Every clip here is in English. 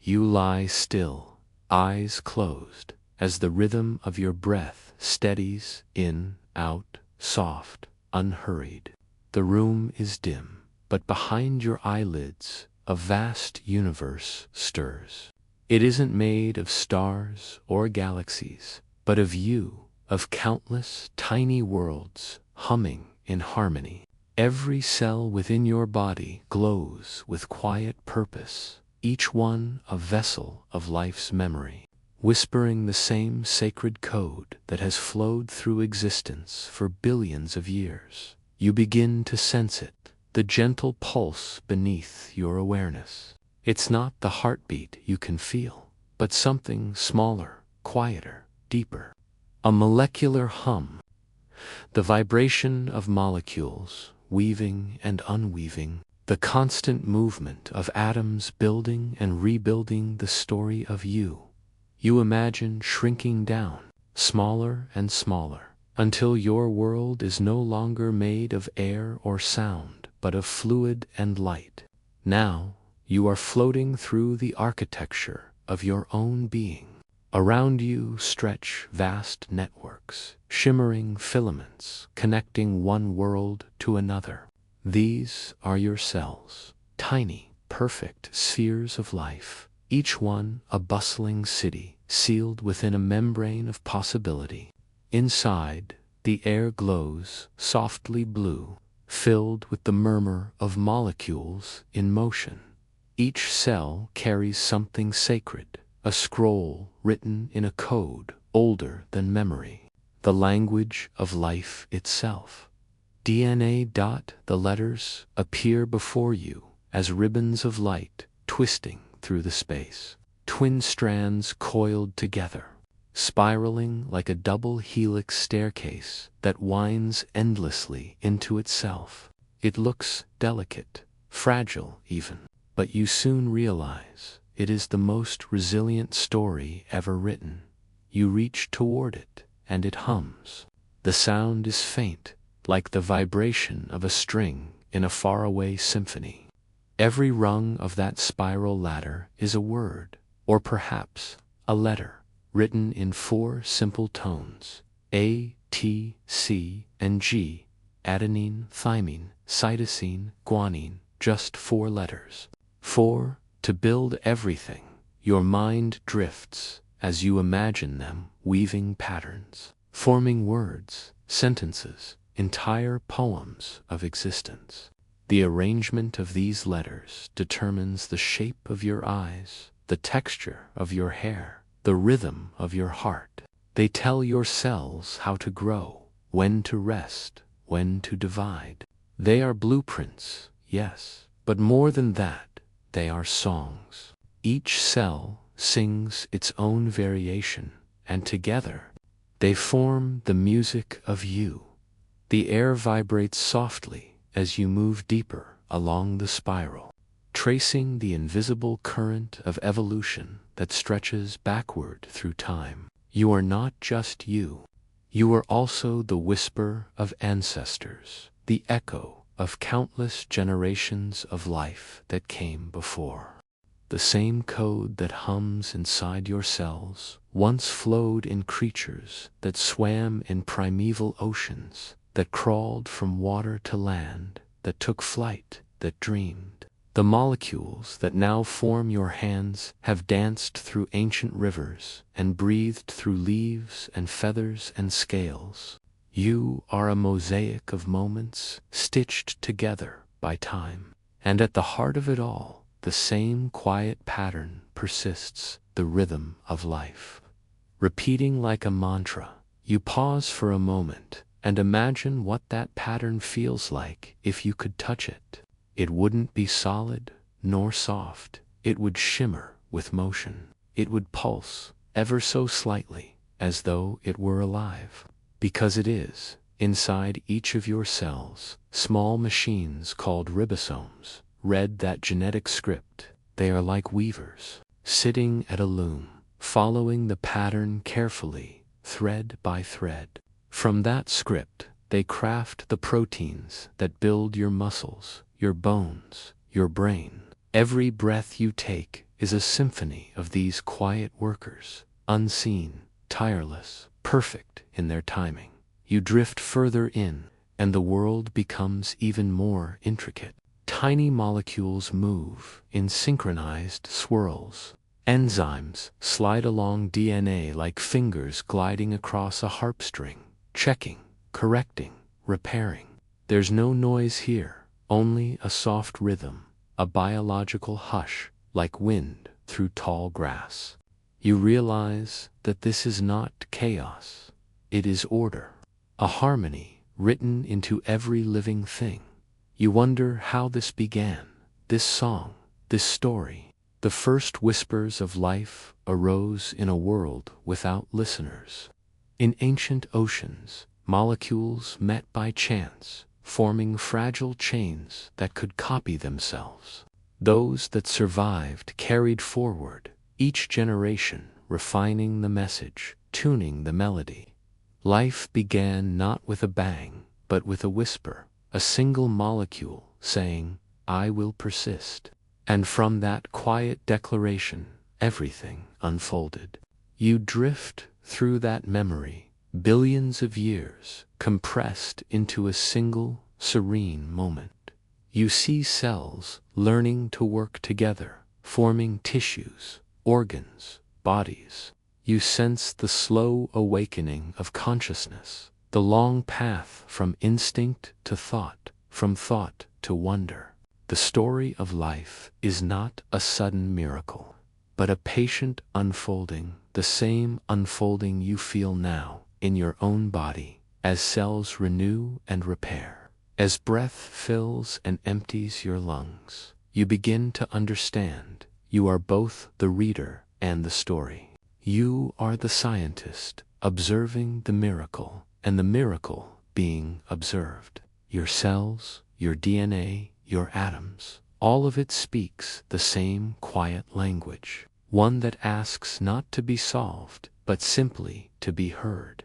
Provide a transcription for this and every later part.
You lie still, eyes closed, as the rhythm of your breath steadies in, out, soft, unhurried. The room is dim, but behind your eyelids, a vast universe stirs. It isn't made of stars or galaxies, but of you, of countless tiny worlds humming in harmony. Every cell within your body glows with quiet purpose, each one a vessel of life's memory, whispering the same sacred code that has flowed through existence for billions of years. You begin to sense it, the gentle pulse beneath your awareness. It's not the heartbeat you can feel, but something smaller, quieter, deeper. A molecular hum, the vibration of molecules, weaving and unweaving, the constant movement of atoms building and rebuilding the story of you. You imagine shrinking down, smaller and smaller, until your world is no longer made of air or sound, but of fluid and light. Now, you are floating through the architecture of your own being. Around you stretch vast networks, shimmering filaments connecting one world to another. These are your cells, tiny, perfect spheres of life, each one a bustling city sealed within a membrane of possibility. Inside, the air glows softly blue, filled with the murmur of molecules in motion. Each cell carries something sacred, a scroll written in a code older than memory, the language of life itself. DNA. The letters appear before you as ribbons of light twisting through the space, twin strands coiled together, spiraling like a double helix staircase that winds endlessly into itself. It looks delicate, fragile even, but you soon realize it is the most resilient story ever written. You reach toward it, and it hums. The sound is faint, like the vibration of a string in a faraway symphony. Every rung of that spiral ladder is a word, or perhaps a letter, written in 4 simple tones: A, T, C, and G, adenine, thymine, cytosine, guanine, just 4 letters. 4. To build everything, your mind drifts as you imagine them weaving patterns, forming words, sentences, entire poems of existence. The arrangement of these letters determines the shape of your eyes, the texture of your hair, the rhythm of your heart. They tell your cells how to grow, when to rest, when to divide. They are blueprints, yes, but more than that, they are songs. Each cell sings its own variation, and together, they form the music of you. The air vibrates softly as you move deeper along the spiral, tracing the invisible current of evolution that stretches backward through time. You are not just you. You are also the whisper of ancestors, the echo of countless generations of life that came before. The same code that hums inside your cells once flowed in creatures that swam in primeval oceans, that crawled from water to land, that took flight, that dreamed. The molecules that now form your hands have danced through ancient rivers and breathed through leaves and feathers and scales. You are a mosaic of moments stitched together by time. And at the heart of it all, the same quiet pattern persists, the rhythm of life. Repeating like a mantra, you pause for a moment and imagine what that pattern feels like if you could touch it. It wouldn't be solid nor soft. It would shimmer with motion. It would pulse ever so slightly, as though it were alive. Because it is, inside each of your cells, small machines called ribosomes read that genetic script. They are like weavers, sitting at a loom, following the pattern carefully, thread by thread. From that script, they craft the proteins that build your muscles, your bones, your brain. Every breath you take is a symphony of these quiet workers, unseen, tireless, perfect in their timing. You drift further in, and the world becomes even more intricate. Tiny molecules move in synchronized swirls. Enzymes slide along DNA like fingers gliding across a harpstring, checking, correcting, repairing. There's no noise here, only a soft rhythm, a biological hush like wind through tall grass. You realize that this is not chaos, it is order, a harmony written into every living thing. You wonder how this began, this song, this story. The first whispers of life arose in a world without listeners. In ancient oceans, molecules met by chance, forming fragile chains that could copy themselves. Those that survived carried forward, each generation refining the message, tuning the melody. Life began not with a bang, but with a whisper, a single molecule saying, "I will persist." And from that quiet declaration, everything unfolded. You drift through that memory, billions of years compressed into a single, serene moment. You see cells learning to work together, forming tissues, organs, bodies. You sense the slow awakening of consciousness, the long path from instinct to thought, from thought to wonder. The story of life is not a sudden miracle, but a patient unfolding, the same unfolding you feel now in your own body, as cells renew and repair. As breath fills and empties your lungs, you begin to understand you are both the reader and the story. You are the scientist observing the miracle, and the miracle being observed. Your cells, your DNA, your atoms, all of it speaks the same quiet language, one that asks not to be solved, but simply to be heard.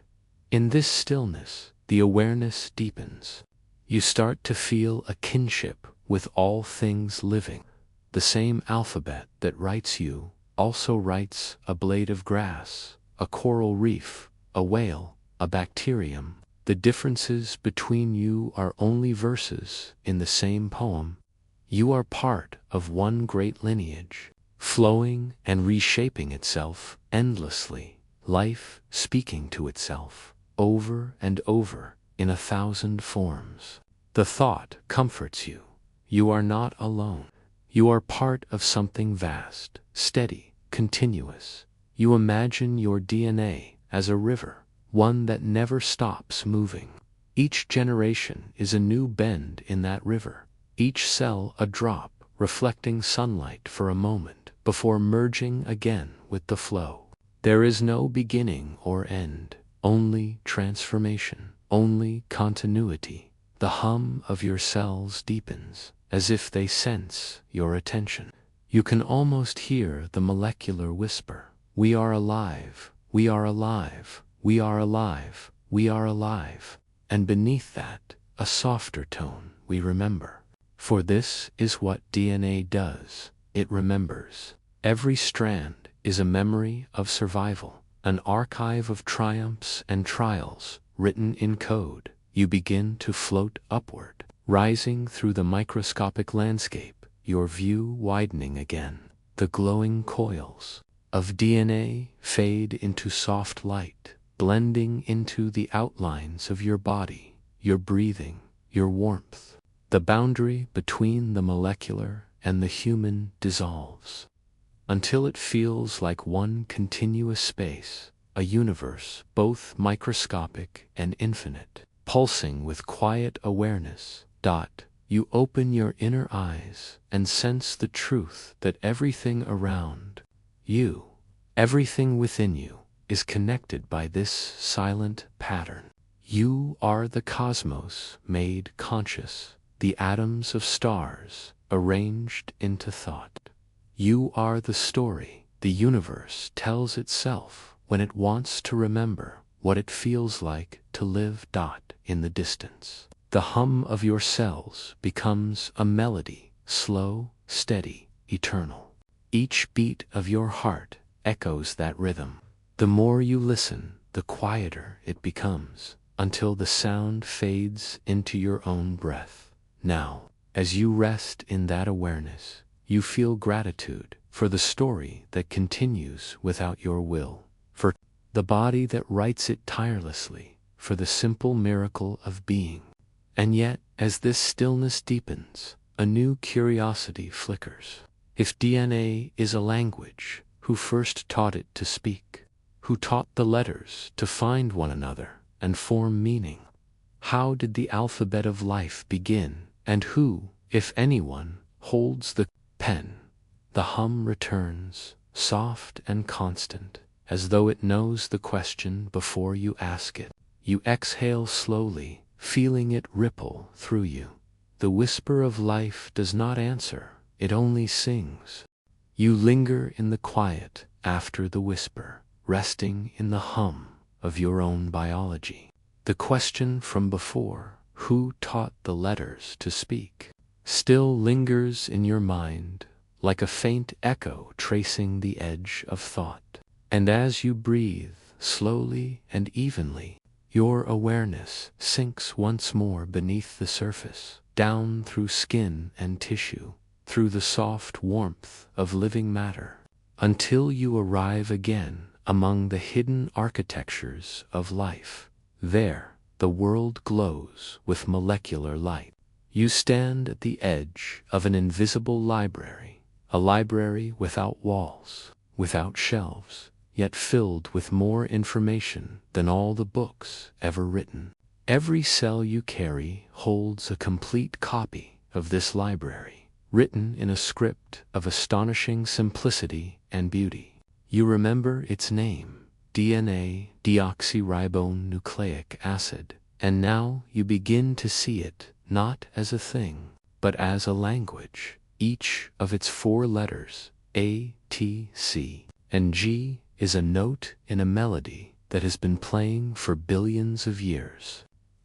In this stillness, the awareness deepens. You start to feel a kinship with all things living. The same alphabet that writes you also writes a blade of grass, a coral reef, a whale, a bacterium. The differences between you are only verses in the same poem. You are part of one great lineage, flowing and reshaping itself endlessly, life speaking to itself, over and over, in 1,000 forms. The thought comforts you. You are not alone. You are part of something vast, steady, continuous. You imagine your DNA as a river, one that never stops moving. Each generation is a new bend in that river, each cell a drop reflecting sunlight for a moment before merging again with the flow. There is no beginning or end, only transformation, only continuity. The hum of your cells deepens, as if they sense your attention. You can almost hear the molecular whisper, "We are alive, we are alive. We are alive, we are alive," and beneath that, a softer tone, "We remember." For this is what DNA does, it remembers. Every strand is a memory of survival, an archive of triumphs and trials, written in code. You begin to float upward, rising through the microscopic landscape, your view widening again. The glowing coils of DNA fade into soft light, blending into the outlines of your body, your breathing, your warmth. The boundary between the molecular and the human dissolves, until it feels like one continuous space, a universe both microscopic and infinite, pulsing with quiet awareness. You open your inner eyes and sense the truth that everything around you, everything within you, is connected by this silent pattern. You are the cosmos made conscious, the atoms of stars arranged into thought. You are the story the universe tells itself when it wants to remember what it feels like to live. In the distance, the hum of your cells becomes a melody, slow, steady, eternal. Each beat of your heart echoes that rhythm. The more you listen, the quieter it becomes, until the sound fades into your own breath. Now, as you rest in that awareness, you feel gratitude for the story that continues without your will, for the body that writes it tirelessly, for the simple miracle of being. And yet, as this stillness deepens, a new curiosity flickers. If DNA is a language, who first taught it to speak? Who taught the letters to find one another and form meaning? How did the alphabet of life begin, and who, if anyone, holds the pen? The hum returns, soft and constant, as though it knows the question before you ask it. You exhale slowly, feeling it ripple through you. The whisper of life does not answer, it only sings. You linger in the quiet after the whisper, resting in the hum of your own biology. The question from before, who taught the letters to speak, still lingers in your mind, like a faint echo tracing the edge of thought. And as you breathe, slowly and evenly, your awareness sinks once more beneath the surface, down through skin and tissue, through the soft warmth of living matter, until you arrive again among the hidden architectures of life. There, the world glows with molecular light. You stand at the edge of an invisible library, a library without walls, without shelves, yet filled with more information than all the books ever written. Every cell you carry holds a complete copy of this library, written in a script of astonishing simplicity and beauty. You remember its name, DNA, deoxyribonucleic acid, and now you begin to see it not as a thing, but as a language. Each of its 4 letters, A, T, C, and G, is a note in a melody that has been playing for billions of years.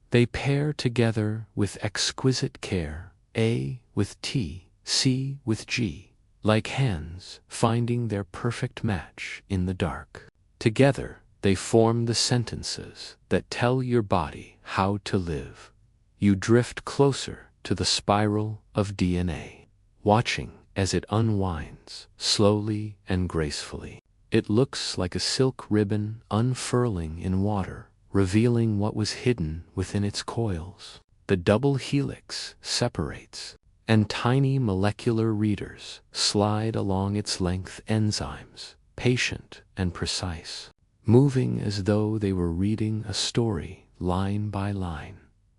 They pair together with exquisite care, A with T, C with G, like hands finding their perfect match in the dark. Together, they form the sentences that tell your body how to live. You drift closer to the spiral of DNA, watching as it unwinds, slowly and gracefully. It looks like a silk ribbon unfurling in water, revealing what was hidden within its coils. The double helix separates, and tiny molecular readers slide along its length, enzymes, patient and precise, moving as though they were reading a story line by line.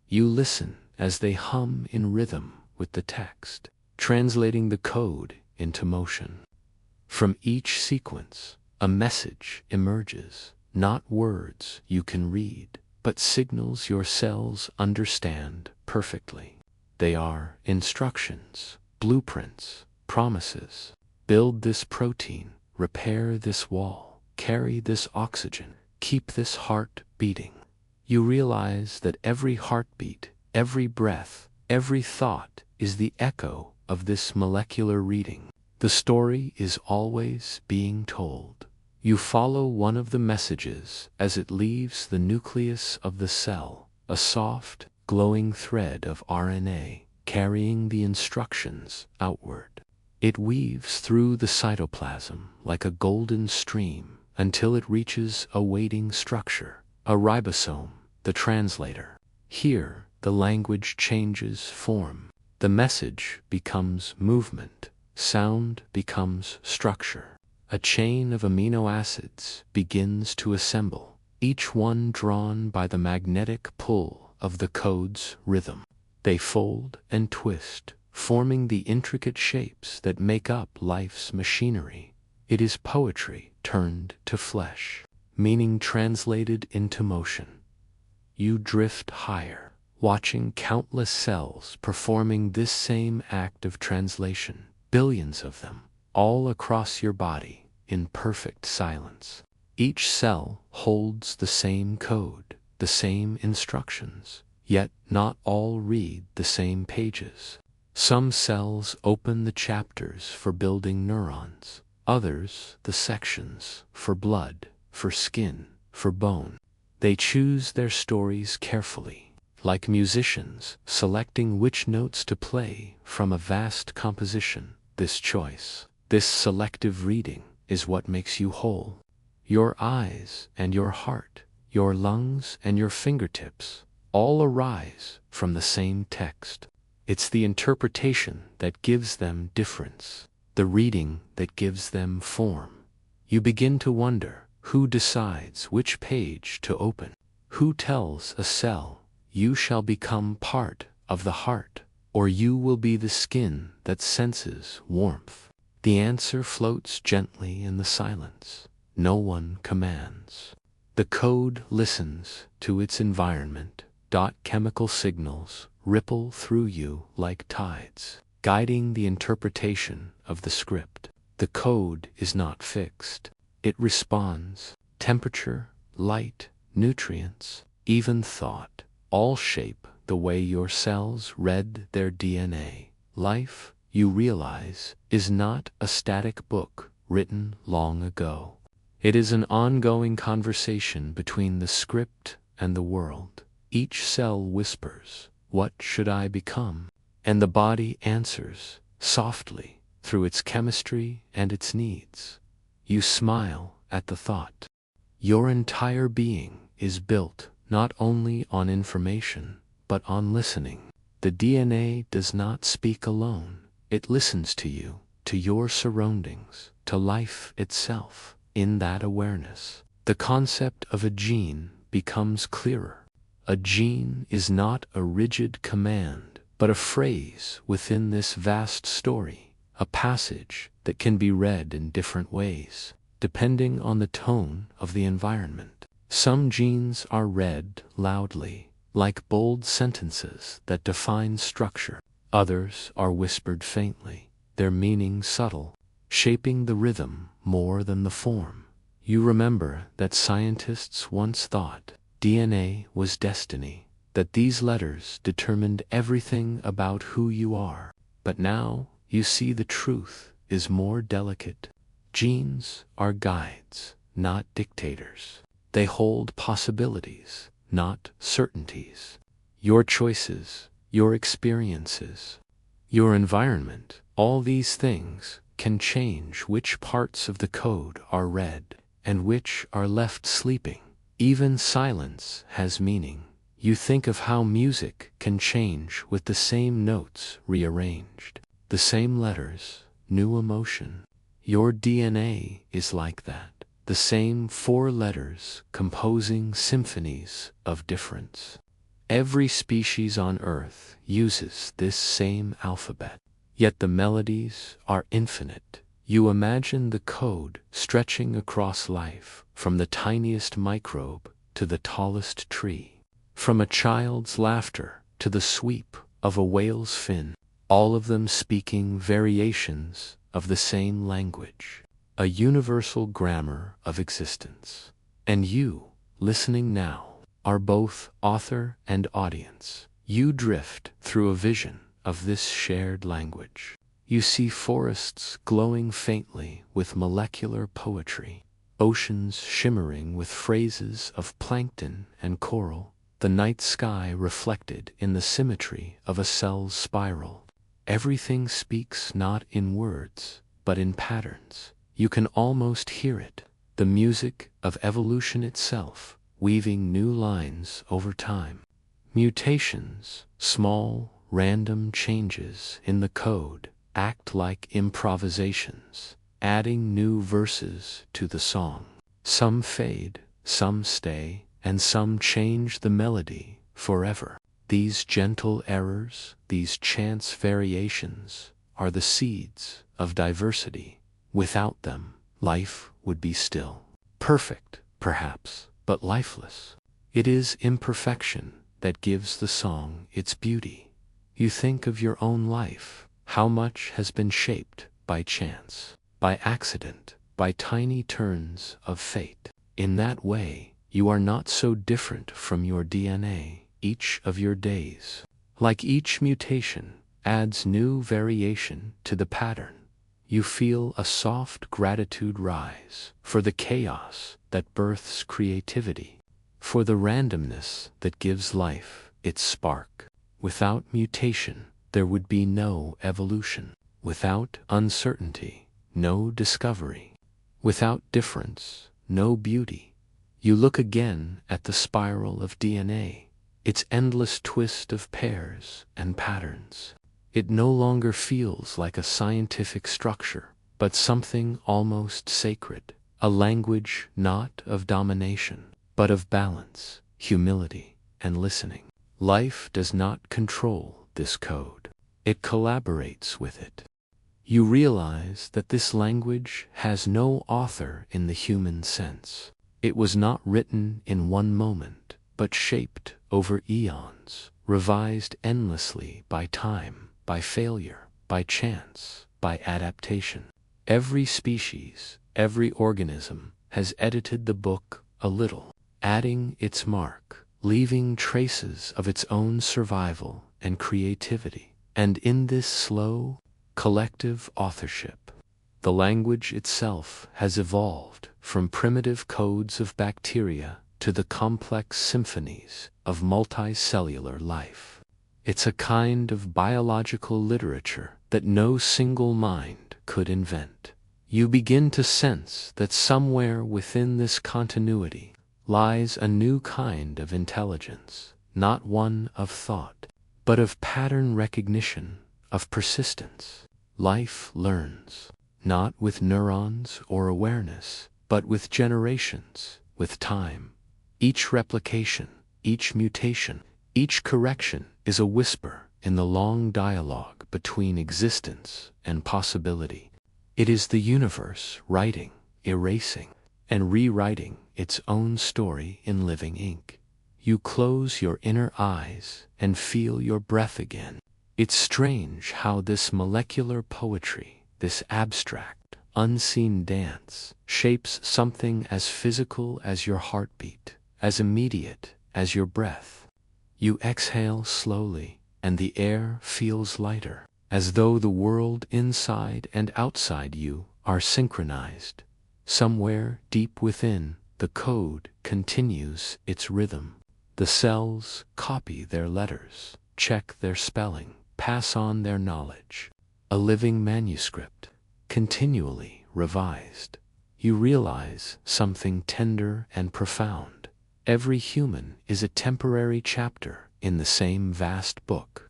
You listen as they hum in rhythm with the text, translating the code into motion. From each sequence, a message emerges, not words you can read, but signals your cells understand perfectly. They are instructions, blueprints, promises. Build this protein, repair this wall, carry this oxygen, keep this heart beating. You realize that every heartbeat, every breath, every thought is the echo of this molecular reading. The story is always being told. You follow one of the messages as it leaves the nucleus of the cell, a soft, glowing thread of RNA carrying the instructions outward. It weaves through the cytoplasm like a golden stream until it reaches a waiting structure, a ribosome, the translator. Here, the language changes form. The message becomes movement, sound becomes structure. A chain of amino acids begins to assemble, each one drawn by the magnetic pull of the code's rhythm. They fold and twist, forming the intricate shapes that make up life's machinery. It is poetry turned to flesh, meaning translated into motion. You drift higher, watching countless cells performing this same act of translation, billions of them, all across your body, in perfect silence. Each cell holds the same code, the same instructions, yet not all read the same pages. Some cells open the chapters for building neurons, others the sections for blood, for skin, for bone. They choose their stories carefully, like musicians selecting which notes to play from a vast composition. This choice, this selective reading, is what makes you whole. Your eyes and your heart, your lungs and your fingertips, all arise from the same text. It's the interpretation that gives them difference, the reading that gives them form. You begin to wonder who decides which page to open, who tells a cell, you shall become part of the heart, or you will be the skin that senses warmth. The answer floats gently in the silence. No one commands. The code listens to its environment. Chemical signals ripple through you like tides, guiding the interpretation of the script. The code is not fixed. It responds. Temperature, light, nutrients, even thought, all shape the way your cells read their DNA. Life, you realize, is not a static book written long ago. It is an ongoing conversation between the script and the world. Each cell whispers, "What should I become?" And the body answers, softly, through its chemistry and its needs. You smile at the thought. Your entire being is built not only on information, but on listening. The DNA does not speak alone. It listens to you, to your surroundings, to life itself. In that awareness, the concept of a gene becomes clearer. A gene is not a rigid command, but a phrase within this vast story, a passage that can be read in different ways, depending on the tone of the environment. Some genes are read loudly, like bold sentences that define structure. Others are whispered faintly, their meaning subtle, shaping the rhythm more than the form. You remember that scientists once thought DNA was destiny, that these letters determined everything about who you are. But now you see the truth is more delicate. Genes are guides, not dictators. They hold possibilities, not certainties. Your choices, your experiences, your environment, all these things can change which parts of the code are read and which are left sleeping. Even silence has meaning. You think of how music can change with the same notes rearranged, the same letters, new emotion. Your DNA is like that, the same 4 letters composing symphonies of difference. Every species on Earth uses this same alphabet, yet the melodies are infinite. You imagine the code stretching across life, from the tiniest microbe to the tallest tree, from a child's laughter to the sweep of a whale's fin, all of them speaking variations of the same language, a universal grammar of existence. And you, listening now, are both author and audience. You drift through a vision of this shared language. You see forests glowing faintly with molecular poetry, oceans shimmering with phrases of plankton and coral, the night sky reflected in the symmetry of a cell's spiral. Everything speaks not in words, but in patterns. You can almost hear it, the music of evolution itself, weaving new lines over time. Mutations, small, random changes in the code, act like improvisations, adding new verses to the song. Some fade, some stay, and some change the melody forever. These gentle errors, these chance variations, are the seeds of diversity. Without them, life would be still. Perfect, perhaps, but lifeless. It is imperfection that gives the song its beauty. You think of your own life, how much has been shaped by chance, by accident, by tiny turns of fate. In that way, you are not so different from your DNA, each of your days. Like each mutation, adds new variation to the pattern. You feel a soft gratitude rise for the chaos that births creativity, for the randomness that gives life its spark. Without mutation, there would be no evolution. Without uncertainty, no discovery. Without difference, no beauty. You look again at the spiral of DNA, its endless twist of pairs and patterns. It no longer feels like a scientific structure, but something almost sacred, a language not of domination, but of balance, humility, and listening. Life does not control this code. It collaborates with it. You realize that this language has no author in the human sense. It was not written in one moment, but shaped over eons, revised endlessly by time, by failure, by chance, by adaptation. Every species, every organism has edited the book a little, adding its mark, leaving traces of its own survival and creativity. And in this slow, collective authorship, the language itself has evolved from primitive codes of bacteria to the complex symphonies of multicellular life. It's a kind of biological literature that no single mind could invent. You begin to sense that somewhere within this continuity lies a new kind of intelligence, not one of thought, but of pattern recognition, of persistence. Life learns, not with neurons or awareness, but with generations, with time. Each replication, each mutation, each correction is a whisper in the long dialogue between existence and possibility. It is the universe writing, erasing, and rewriting its own story in living ink. You close your inner eyes and feel your breath again. It's strange how this molecular poetry, this abstract, unseen dance, shapes something as physical as your heartbeat, as immediate as your breath. You exhale slowly, and the air feels lighter, as though the world inside and outside you are synchronized. Somewhere deep within, the code continues its rhythm. The cells copy their letters, check their spelling, pass on their knowledge. A living manuscript, continually revised. You realize something tender and profound. Every human is a temporary chapter in the same vast book.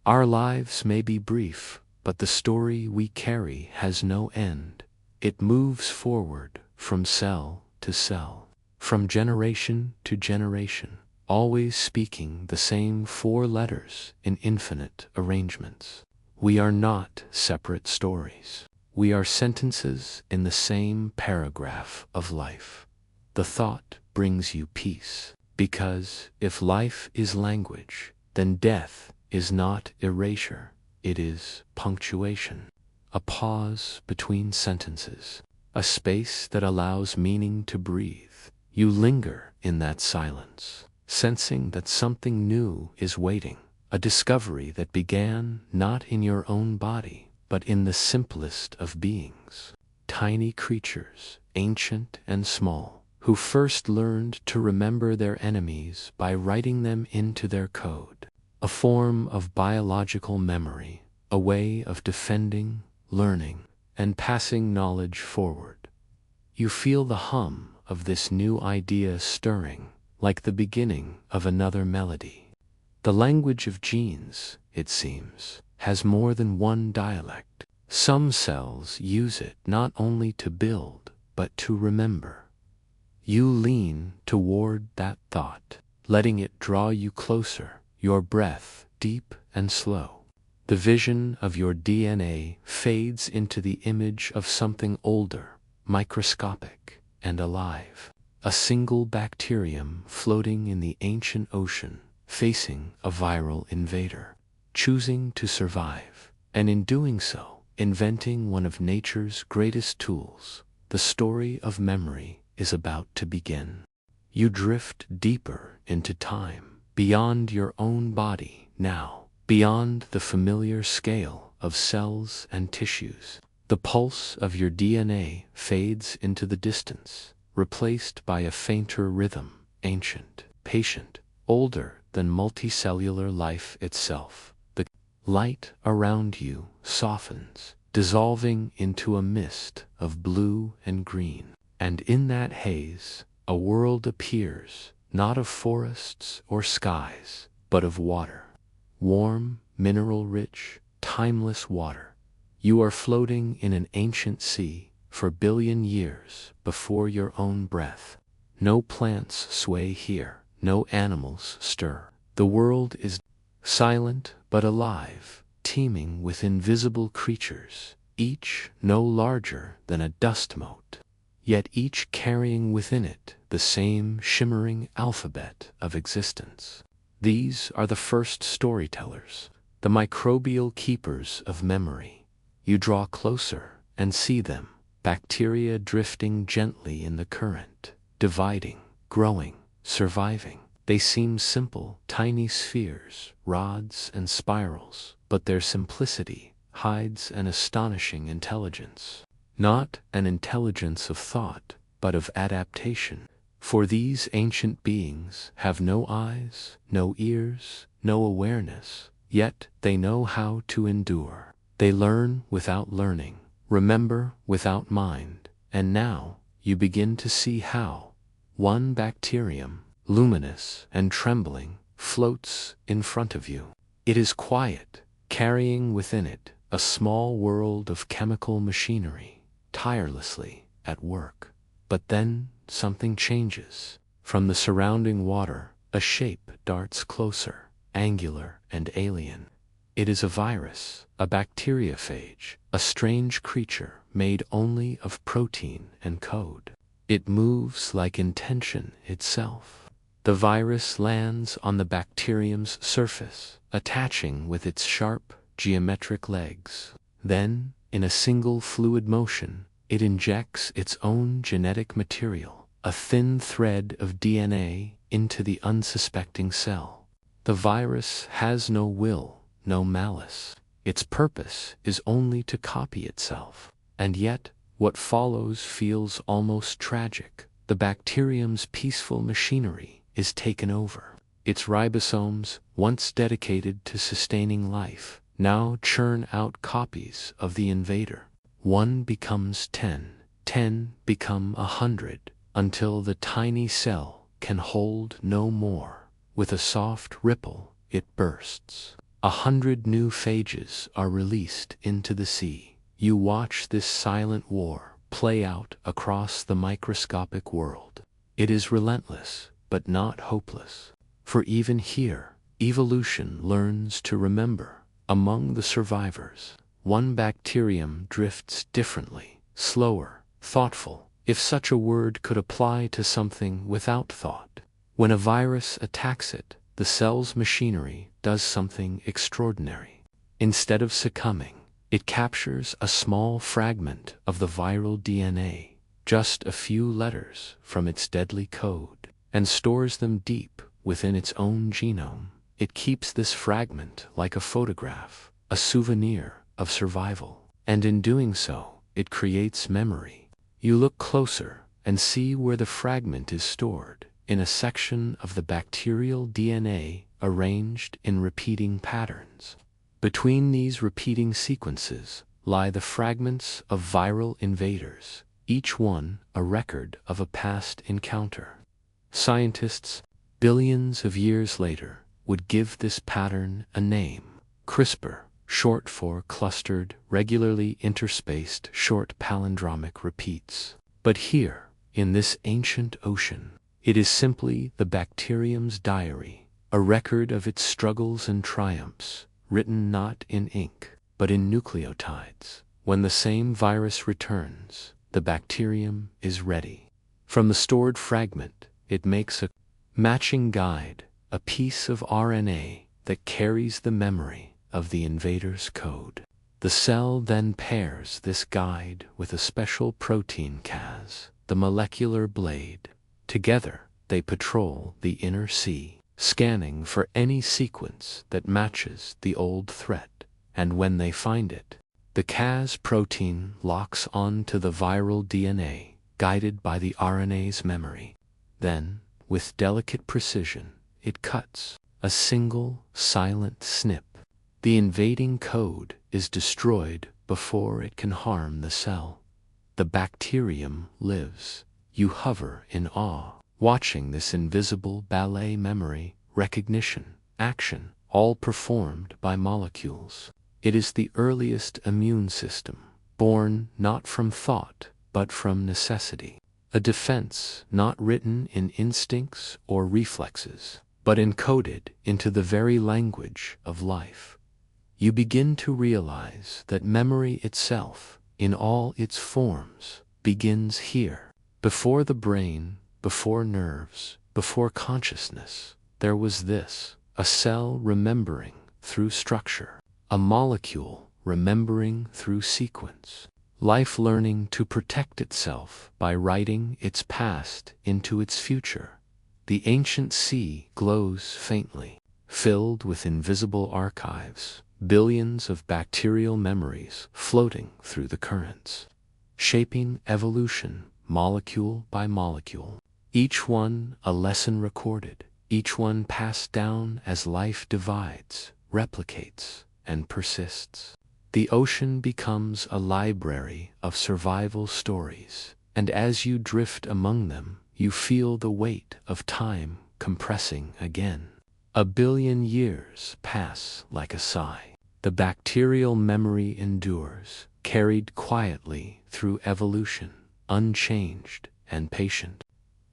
Our lives may be brief, but the story we carry has no end. It moves forward from cell to cell, from generation to generation, always speaking the same 4 letters in infinite arrangements. We are not separate stories. We are sentences in the same paragraph of life. The thought brings you peace, because if life is language, then death is not erasure, it is punctuation. A pause between sentences, a space that allows meaning to breathe. You linger in that silence, sensing that something new is waiting, a discovery that began not in your own body, but in the simplest of beings. Tiny creatures, ancient and small, who first learned to remember their enemies by writing them into their code. A form of biological memory, a way of defending, learning, and passing knowledge forward. You feel the hum of this new idea stirring, like the beginning of another melody. The language of genes, it seems, has more than one dialect. Some cells use it not only to build, but to remember. You lean toward that thought, letting it draw you closer, your breath deep and slow. The vision of your DNA fades into the image of something older, microscopic, and alive. A single bacterium floating in the ancient ocean, facing a viral invader, choosing to survive, and in doing so, inventing one of nature's greatest tools. The story of memory is about to begin. You drift deeper into time, beyond your own body now, beyond the familiar scale of cells and tissues. The pulse of your DNA fades into the distance, replaced by a fainter rhythm, ancient, patient, older than multicellular life itself. The light around you softens, dissolving into a mist of blue and green. And in that haze, a world appears, not of forests or skies, but of water. Warm, mineral-rich, timeless water. You are floating in an ancient sea for billion years before your own breath. No plants sway here, no animals stir. The world is silent but alive, teeming with invisible creatures, each no larger than a dust mote, yet each carrying within it the same shimmering alphabet of existence. These are the first storytellers, the microbial keepers of memory. You draw closer and see them, bacteria drifting gently in the current, dividing, growing, surviving. They seem simple, tiny spheres, rods and spirals, but their simplicity hides an astonishing intelligence. Not an intelligence of thought, but of adaptation. For these ancient beings have no eyes, no ears, no awareness, yet they know how to endure. They learn without learning, remember without mind, and now you begin to see how one bacterium, luminous and trembling, floats in front of you. It is quiet, carrying within it a small world of chemical machinery, tirelessly at work. But then something changes. From the surrounding water, a shape darts closer, angular and alien. It is a virus, a bacteriophage, a strange creature made only of protein and code. It moves like intention itself. The virus lands on the bacterium's surface, attaching with its sharp, geometric legs. Then, in a single fluid motion, it injects its own genetic material, a thin thread of DNA, into the unsuspecting cell. The virus has no will, no malice. Its purpose is only to copy itself. And yet, what follows feels almost tragic. The bacterium's peaceful machinery is taken over. Its ribosomes, once dedicated to sustaining life, now churn out copies of the invader. 1 becomes 10, 10 become 100, until the tiny cell can hold no more. With a soft ripple, it bursts. 100 new phages are released into the sea. You watch this silent war play out across the microscopic world. It is relentless, but not hopeless. For even here, evolution learns to remember. Among the survivors, one bacterium drifts differently, slower, thoughtful, if such a word could apply to something without thought. When a virus attacks it, the cell's machinery does something extraordinary. Instead of succumbing, it captures a small fragment of the viral DNA, just a few letters from its deadly code, and stores them deep within its own genome. It keeps this fragment like a photograph, a souvenir of survival, and in doing so, it creates memory. You look closer and see where the fragment is stored, in a section of the bacterial DNA arranged in repeating patterns. Between these repeating sequences lie the fragments of viral invaders, each one a record of a past encounter. Scientists, billions of years later, would give this pattern a name: CRISPR, short for clustered, regularly interspaced short palindromic repeats. But here, in this ancient ocean, it is simply the bacterium's diary, a record of its struggles and triumphs, written not in ink, but in nucleotides. When the same virus returns, the bacterium is ready. From the stored fragment, it makes a matching guide, a piece of RNA that carries the memory of the invader's code. The cell then pairs this guide with a special protein Cas, the molecular blade. Together, they patrol the inner sea, scanning for any sequence that matches the old thread, and when they find it, the Cas protein locks onto the viral DNA, guided by the RNA's memory. Then, with delicate precision, it cuts a single, silent snip. The invading code is destroyed before it can harm the cell. The bacterium lives. You hover in awe, watching this invisible ballet: memory, recognition, action, all performed by molecules. It is the earliest immune system, born not from thought, but from necessity. A defense not written in instincts or reflexes, but encoded into the very language of life. You begin to realize that memory itself, in all its forms, begins here. Before the brain, before nerves, before consciousness, there was this: a cell remembering through structure, a molecule remembering through sequence, life learning to protect itself by writing its past into its future. The ancient sea glows faintly, filled with invisible archives, billions of bacterial memories floating through the currents, shaping evolution molecule by molecule. Each one a lesson recorded, each one passed down as life divides, replicates, and persists. The ocean becomes a library of survival stories, and as you drift among them, you feel the weight of time compressing again. 1 billion years pass like a sigh. The bacterial memory endures, carried quietly through evolution, unchanged and patient.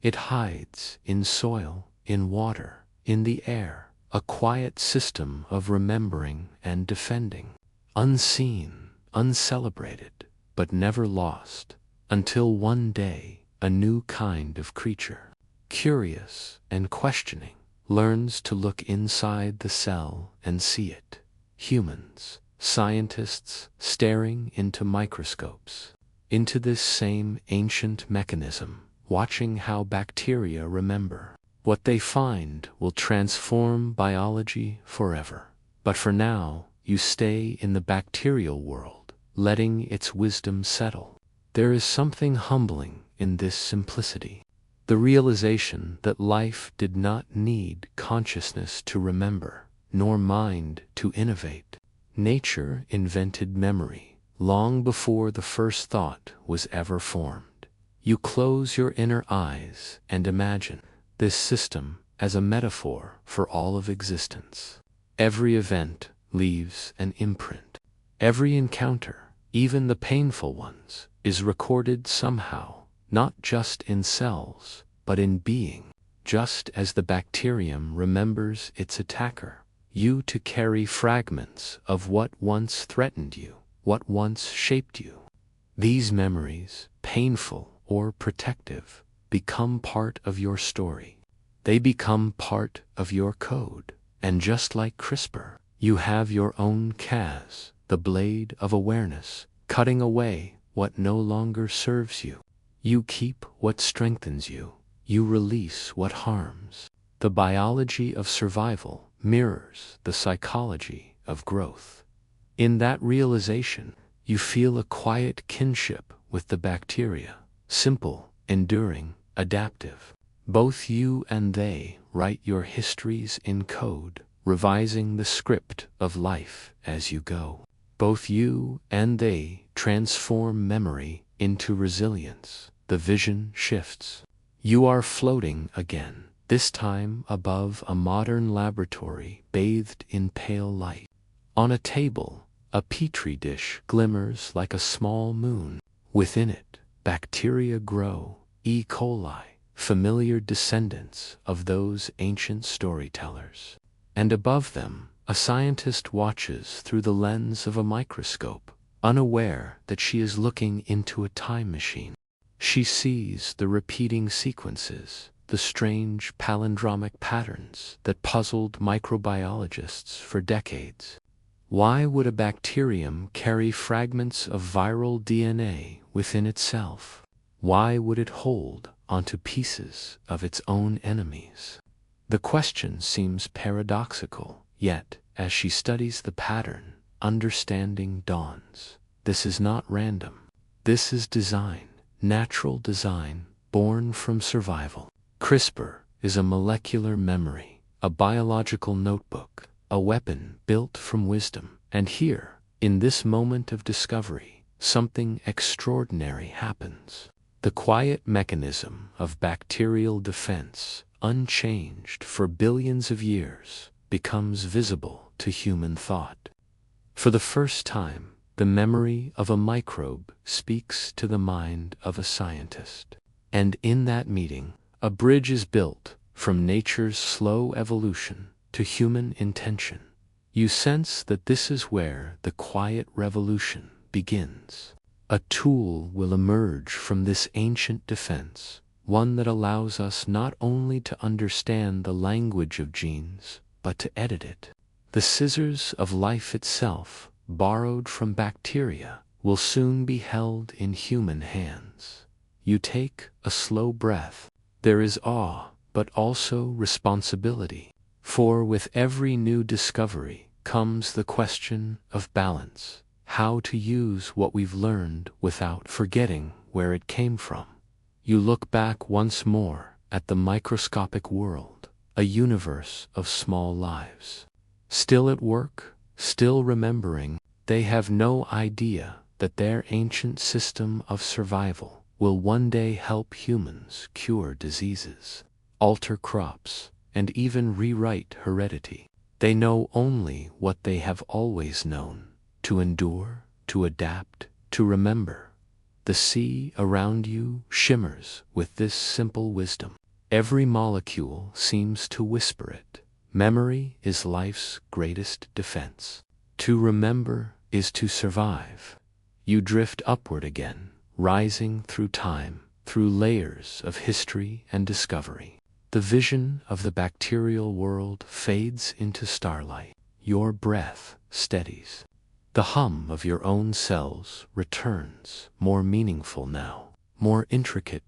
It hides in soil, in water, in the air, a quiet system of remembering and defending, unseen, uncelebrated, but never lost, until one day a new kind of creature, curious and questioning, learns to look inside the cell and see it. Humans, scientists staring into microscopes, into this same ancient mechanism, watching how bacteria remember. What they find will transform biology forever. But for now, you stay in the bacterial world, letting its wisdom settle. There is something humbling in this simplicity. The realization that life did not need consciousness to remember, nor mind to innovate. Nature invented memory long before the first thought was ever formed. You close your inner eyes and imagine this system as a metaphor for all of existence. Every event leaves an imprint. Every encounter, even the painful ones, is recorded somehow, not just in cells, but in being. Just as the bacterium remembers its attacker, you to carry fragments of what once threatened you, what once shaped you. These memories, painful or protective, become part of your story. They become part of your code. And just like CRISPR, you have your own Cas, the blade of awareness, cutting away what no longer serves you. You keep what strengthens you. You release what harms. The biology of survival mirrors the psychology of growth. In that realization, you feel a quiet kinship with the bacteria, simple, enduring, adaptive. Both you and they write your histories in code, revising the script of life as you go. Both you and they transform memory into resilience. The vision shifts. You are floating again, this time above a modern laboratory bathed in pale light. On a table, a petri dish glimmers like a small moon. Within it, bacteria grow, E. coli, familiar descendants of those ancient storytellers. And above them, a scientist watches through the lens of a microscope, unaware that she is looking into a time machine. She sees the repeating sequences, the strange palindromic patterns that puzzled microbiologists for decades. Why would a bacterium carry fragments of viral DNA within itself? Why would it hold onto pieces of its own enemies? The question seems paradoxical, yet, as she studies the pattern, understanding dawns. This is not random. This is design, natural design, born from survival. CRISPR is a molecular memory, a biological notebook, a weapon built from wisdom. And here, in this moment of discovery, something extraordinary happens. The quiet mechanism of bacterial defense, unchanged for billions of years, becomes visible to human thought. For the first time, the memory of a microbe speaks to the mind of a scientist. And in that meeting, a bridge is built from nature's slow evolution to human intention. You sense that this is where the quiet revolution begins. A tool will emerge from this ancient defense, one that allows us not only to understand the language of genes, but to edit it. The scissors of life itself, borrowed from bacteria, will soon be held in human hands. You take a slow breath. There is awe, but also responsibility. For with every new discovery comes the question of balance. How to use what we've learned without forgetting where it came from. You look back once more at the microscopic world, a universe of small lives. Still at work, still remembering, they have no idea that their ancient system of survival will one day help humans cure diseases, alter crops, and even rewrite heredity. They know only what they have always known. To endure, to adapt, to remember. The sea around you shimmers with this simple wisdom. Every molecule seems to whisper it. Memory is life's greatest defense. To remember is to survive. You drift upward again, rising through time, through layers of history and discovery. The vision of the bacterial world fades into starlight. Your breath steadies. The hum of your own cells returns, more meaningful now, more intricate.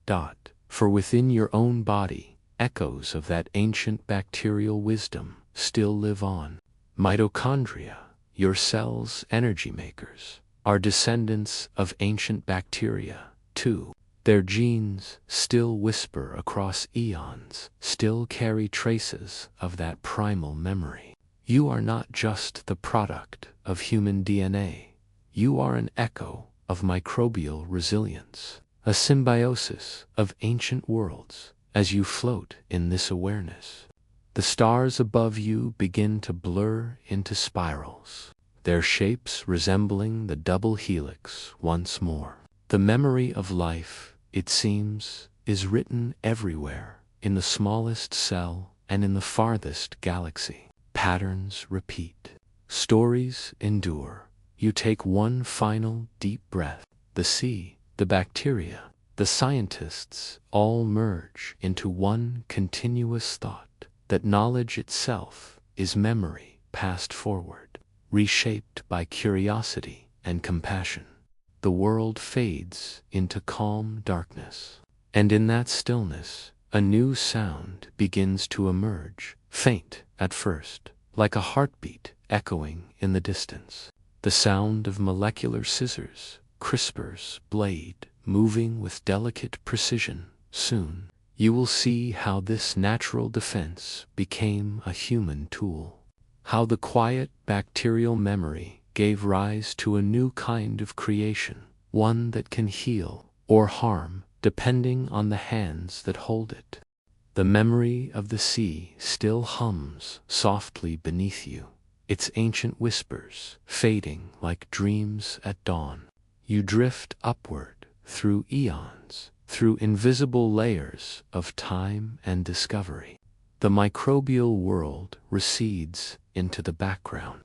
For within your own body, echoes of that ancient bacterial wisdom still live on. Mitochondria, your cells' energy makers, are descendants of ancient bacteria, too. Their genes still whisper across eons, still carry traces of that primal memory. You are not just the product of human DNA. You are an echo of microbial resilience, a symbiosis of ancient worlds. As you float in this awareness, the stars above you begin to blur into spirals, their shapes resembling the double helix once more. The memory of life, it seems, is written everywhere, in the smallest cell and in the farthest galaxy. Patterns repeat. Stories endure. You take one final deep breath. The sea, the bacteria, the scientists all merge into one continuous thought, that knowledge itself is memory passed forward, reshaped by curiosity and compassion. The world fades into calm darkness, and in that stillness, a new sound begins to emerge, faint at first, like a heartbeat echoing in the distance. The sound of molecular scissors, CRISPR's blade, moving with delicate precision. Soon, you will see how this natural defense became a human tool. How the quiet bacterial memory gave rise to a new kind of creation, one that can heal or harm depending on the hands that hold it. The memory of the sea still hums softly beneath you, its ancient whispers fading like dreams at dawn. You drift upward through eons, through invisible layers of time and discovery. The microbial world recedes into the background,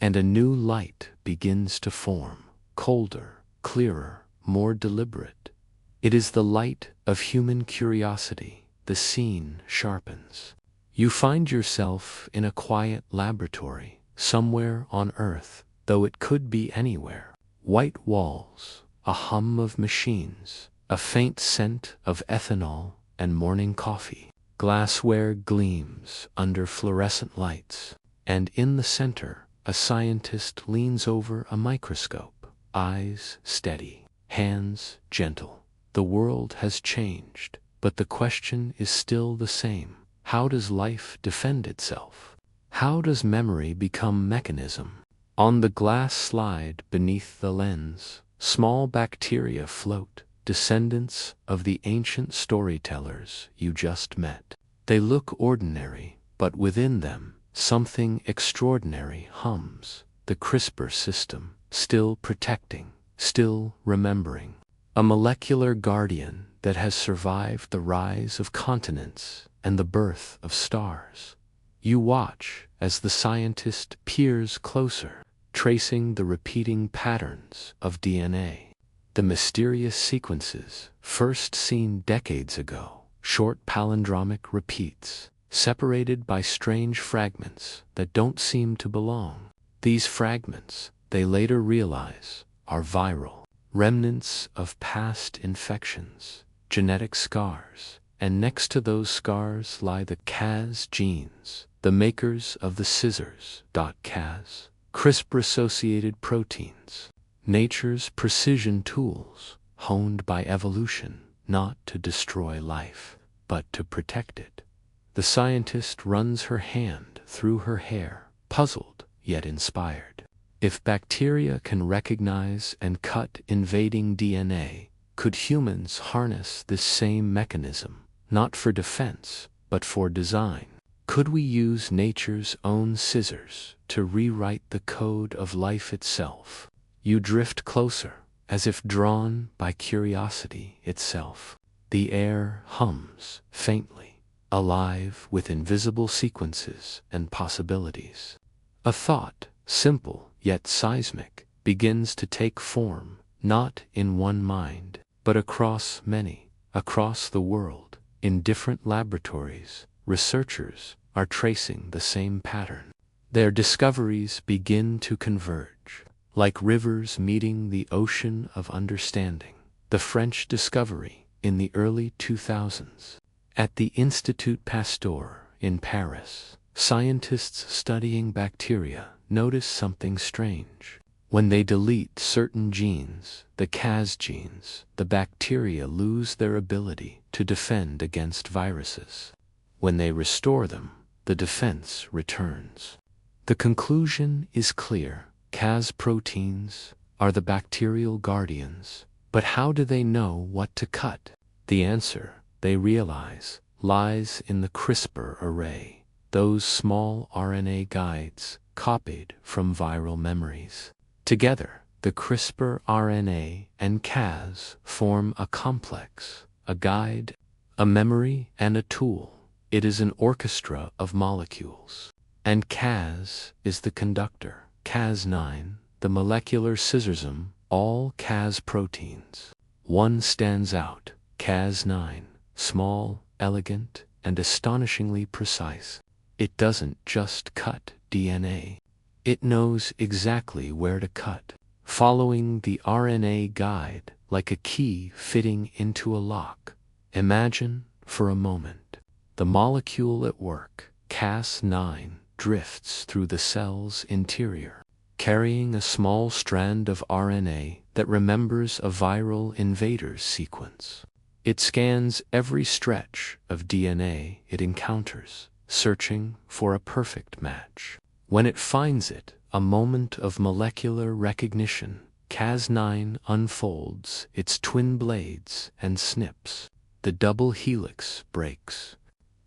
and a new light begins to form, colder, clearer, more deliberate. It is the light of human curiosity. The scene sharpens. You find yourself in a quiet laboratory, somewhere on Earth, though it could be anywhere. White walls, a hum of machines, a faint scent of ethanol and morning coffee. Glassware gleams under fluorescent lights, and in the center, a scientist leans over a microscope, eyes steady, hands gentle. The world has changed, but the question is still the same. How does life defend itself? How does memory become mechanism? On the glass slide beneath the lens, small bacteria float, descendants of the ancient storytellers you just met. They look ordinary, but within them, something extraordinary hums. The CRISPR system, still protecting, still remembering. A molecular guardian that has survived the rise of continents and the birth of stars. You watch as the scientist peers closer, tracing the repeating patterns of DNA. The mysterious sequences, first seen decades ago, short palindromic repeats, separated by strange fragments that don't seem to belong. These fragments, they later realize, are viral, remnants of past infections, genetic scars, and next to those scars lie the Cas genes, the makers of the scissors. Cas, CRISPR-associated proteins, nature's precision tools, honed by evolution, not to destroy life, but to protect it. The scientist runs her hand through her hair, puzzled yet inspired. If bacteria can recognize and cut invading DNA, could humans harness this same mechanism, not for defense, but for design? Could we use nature's own scissors to rewrite the code of life itself? You drift closer, as if drawn by curiosity itself. The air hums faintly, alive with invisible sequences and possibilities. A thought, simple yet seismic, begins to take form, not in one mind, but across many, across the world. In different laboratories, researchers are tracing the same pattern. Their discoveries begin to converge, like rivers meeting the ocean of understanding. The French discovery in the early 2000s. At the Institut Pasteur in Paris, scientists studying bacteria notice something strange. When they delete certain genes, the Cas genes, the bacteria lose their ability to defend against viruses. When they restore them, the defense returns. The conclusion is clear. Cas proteins are the bacterial guardians. But how do they know what to cut? The answer, they realize, lies in the CRISPR array, those small RNA guides copied from viral memories. Together, the CRISPR RNA and Cas form a complex, a guide, a memory, and a tool. It is an orchestra of molecules. And Cas is the conductor. Cas9, the molecular scissorsome, all Cas proteins. One stands out, Cas9, small, elegant, and astonishingly precise. It doesn't just cut DNA. It knows exactly where to cut, following the RNA guide like a key fitting into a lock. Imagine, for a moment, the molecule at work. Cas9 drifts through the cell's interior, carrying a small strand of RNA that remembers a viral invader's sequence. It scans every stretch of DNA it encounters, searching for a perfect match. When it finds it, a moment of molecular recognition, Cas9 unfolds its twin blades and snips. The double helix breaks.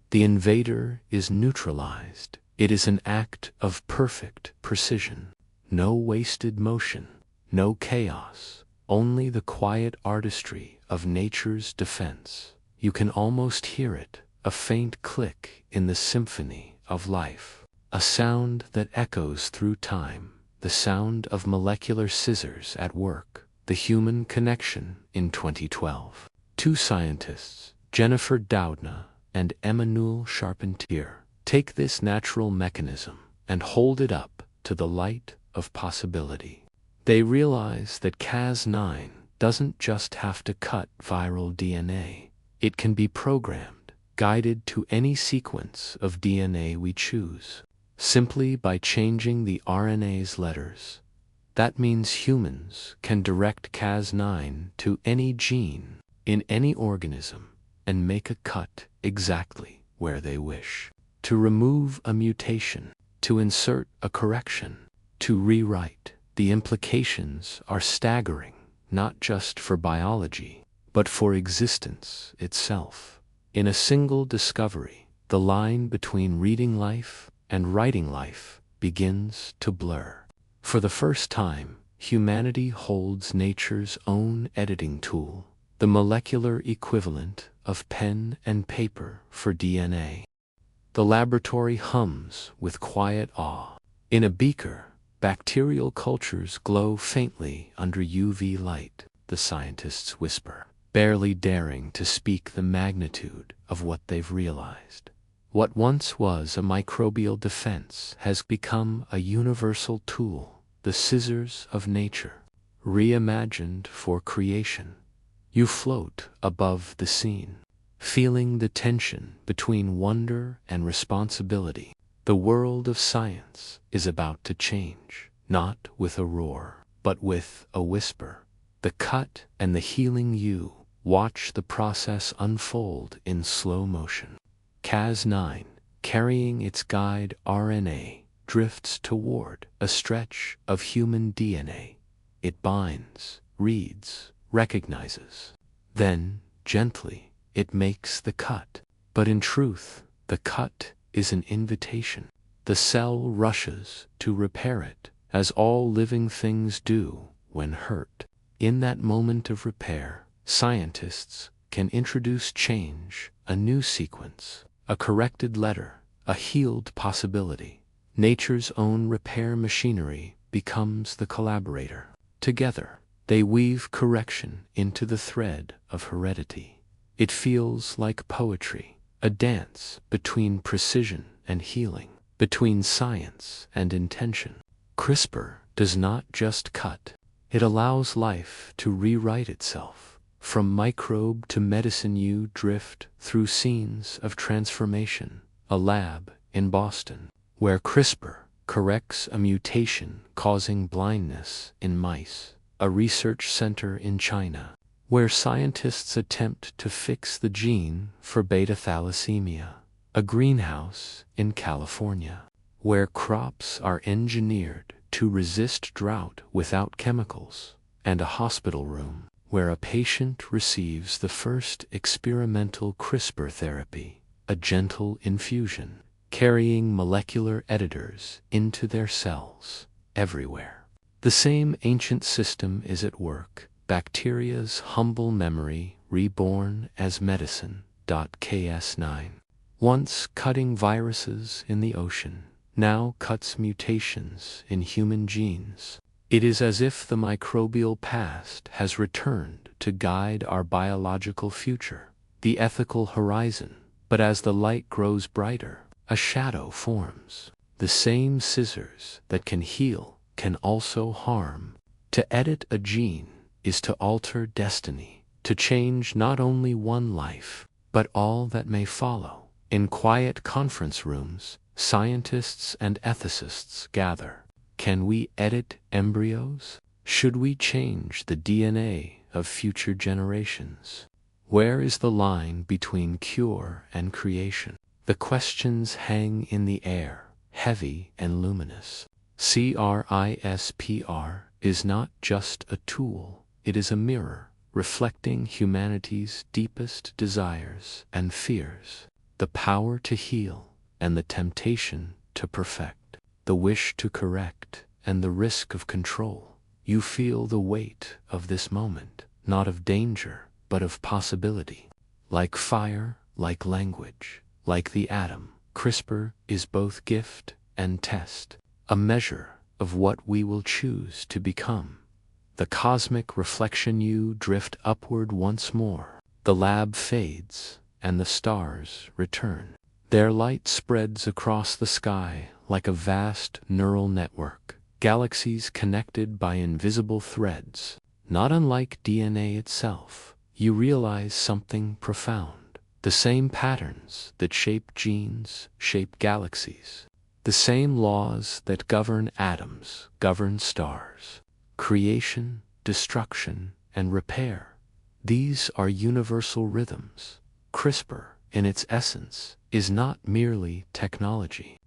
The invader is neutralized. It is an act of perfect precision. No wasted motion, no chaos, only the quiet artistry of nature's defense. You can almost hear it, a faint click in the symphony of life. A sound that echoes through time, the sound of molecular scissors at work, the human connection in 2012. Two scientists, Jennifer Doudna and Emmanuel Charpentier, take this natural mechanism and hold it up to the light of possibility. They realize that Cas9 doesn't just have to cut viral DNA. It can be programmed, guided to any sequence of DNA we choose, simply by changing the RNA's letters. That means humans can direct Cas9 to any gene in any organism and make a cut exactly where they wish. To remove a mutation, to insert a correction, to rewrite. The implications are staggering, not just for biology, but for existence itself. In a single discovery, the line between reading life and writing life begins to blur. For the first time, humanity holds nature's own editing tool, the molecular equivalent of pen and paper for DNA. The laboratory hums with quiet awe. In a beaker, bacterial cultures glow faintly under UV light, the scientists whisper, barely daring to speak the magnitude of what they've realized. What once was a microbial defense has become a universal tool, the scissors of nature, reimagined for creation. You float above the scene, feeling the tension between wonder and responsibility. The world of science is about to change, not with a roar, but with a whisper. The cut and the healing you watch the process unfold in slow motion. Cas9, carrying its guide RNA, drifts toward a stretch of human DNA. It binds, reads, recognizes. Then, gently, it makes the cut. But in truth, the cut is an invitation. The cell rushes to repair it, as all living things do when hurt. In that moment of repair, scientists can introduce change, a new sequence, a corrected letter, a healed possibility. Nature's own repair machinery becomes the collaborator. Together, they weave correction into the thread of heredity. It feels like poetry, a dance between precision and healing, between science and intention. CRISPR does not just cut, it allows life to rewrite itself. From microbe to medicine you drift through scenes of transformation. A lab in Boston, where CRISPR corrects a mutation causing blindness in mice. A research center in China, where scientists attempt to fix the gene for beta thalassemia. A greenhouse in California, where crops are engineered to resist drought without chemicals. And a hospital room, where a patient receives the first experimental CRISPR therapy, a gentle infusion, carrying molecular editors into their cells everywhere. The same ancient system is at work, bacteria's humble memory reborn as medicine. Cas9, once cutting viruses in the ocean, now cuts mutations in human genes. It is as if the microbial past has returned to guide our biological future, the ethical horizon. But as the light grows brighter, a shadow forms. The same scissors that can heal can also harm. To edit a gene is to alter destiny, to change not only one life, but all that may follow. In quiet conference rooms, scientists and ethicists gather. Can we edit embryos? Should we change the DNA of future generations? Where is the line between cure and creation? The questions hang in the air, heavy and luminous. CRISPR is not just a tool, it is a mirror, reflecting humanity's deepest desires and fears. The power to heal and the temptation to perfect, the wish to correct and the risk of control. You feel the weight of this moment, not of danger, but of possibility. Like fire, like language, like the atom, CRISPR is both gift and test, a measure of what we will choose to become. The cosmic reflection you drift upward once more. The lab fades, and the stars return. Their light spreads across the sky like a vast neural network, galaxies connected by invisible threads. Not unlike DNA itself, you realize something profound. The same patterns that shape genes shape galaxies. The same laws that govern atoms govern stars. Creation, destruction, and repair. These are universal rhythms. CRISPR, in its essence, is not merely technology.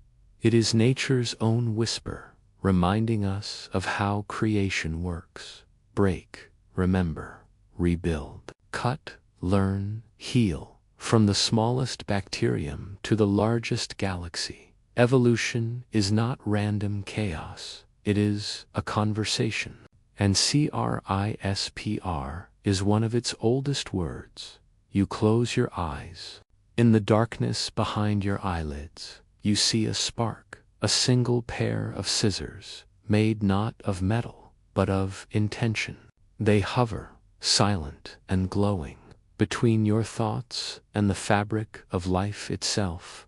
It is nature's own whisper, reminding us of how creation works. Break, remember, rebuild. Cut, learn, heal. From the smallest bacterium to the largest galaxy, evolution is not random chaos, it is a conversation. And CRISPR is one of its oldest words. You close your eyes. In the darkness behind your eyelids, you see a spark, a single pair of scissors, made not of metal, but of intention. They hover, silent and glowing, between your thoughts and the fabric of life itself.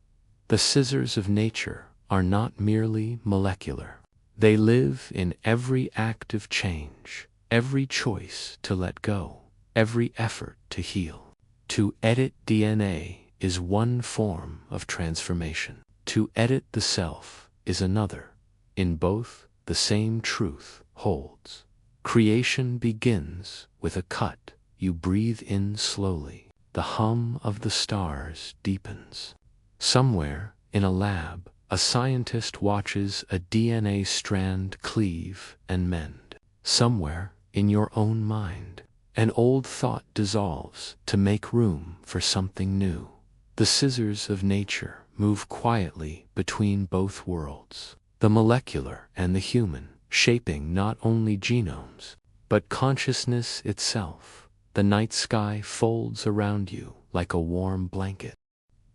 The scissors of nature are not merely molecular. They live in every act of change, every choice to let go, every effort to heal. To edit DNA is one form of transformation. To edit the self is another. In both, the same truth holds. Creation begins with a cut. You breathe in slowly. The hum of the stars deepens. Somewhere, in a lab, a scientist watches a DNA strand cleave and mend. Somewhere, in your own mind, an old thought dissolves to make room for something new. The scissors of nature move quietly between both worlds, the molecular and the human, shaping not only genomes, but consciousness itself. The night sky folds around you like a warm blanket.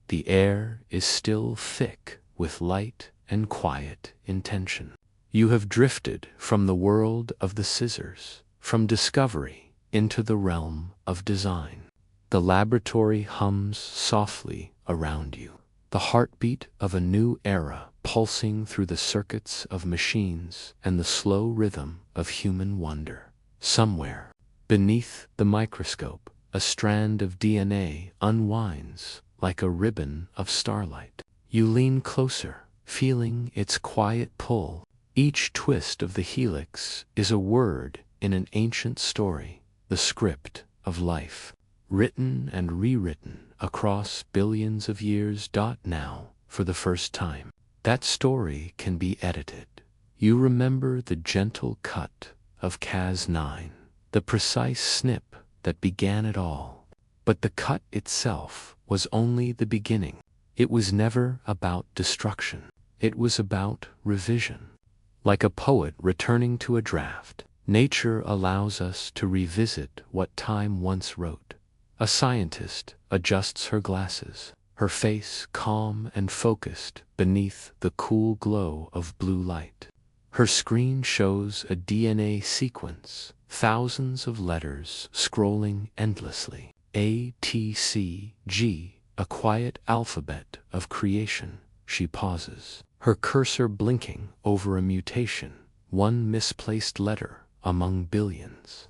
The air is still thick with light and quiet intention. You have drifted from the world of the scissors, from discovery into the realm of design. The laboratory hums softly around you, the heartbeat of a new era pulsing through the circuits of machines and the slow rhythm of human wonder. Somewhere, beneath the microscope, a strand of DNA unwinds like a ribbon of starlight. You lean closer, feeling its quiet pull. Each twist of the helix is a word in an ancient story, the script of life, written and rewritten across billions of years. Now, for the first time, that story can be edited. You remember the gentle cut of Cas9. The precise snip that began it all. But the cut itself was only the beginning. It was never about destruction. It was about revision. Like a poet returning to a draft, nature allows us to revisit what time once wrote. A scientist adjusts her glasses, her face calm and focused beneath the cool glow of blue light. Her screen shows a DNA sequence, thousands of letters scrolling endlessly. A, T, C, G, a quiet alphabet of creation. She pauses, her cursor blinking over a mutation, one misplaced letter among billions.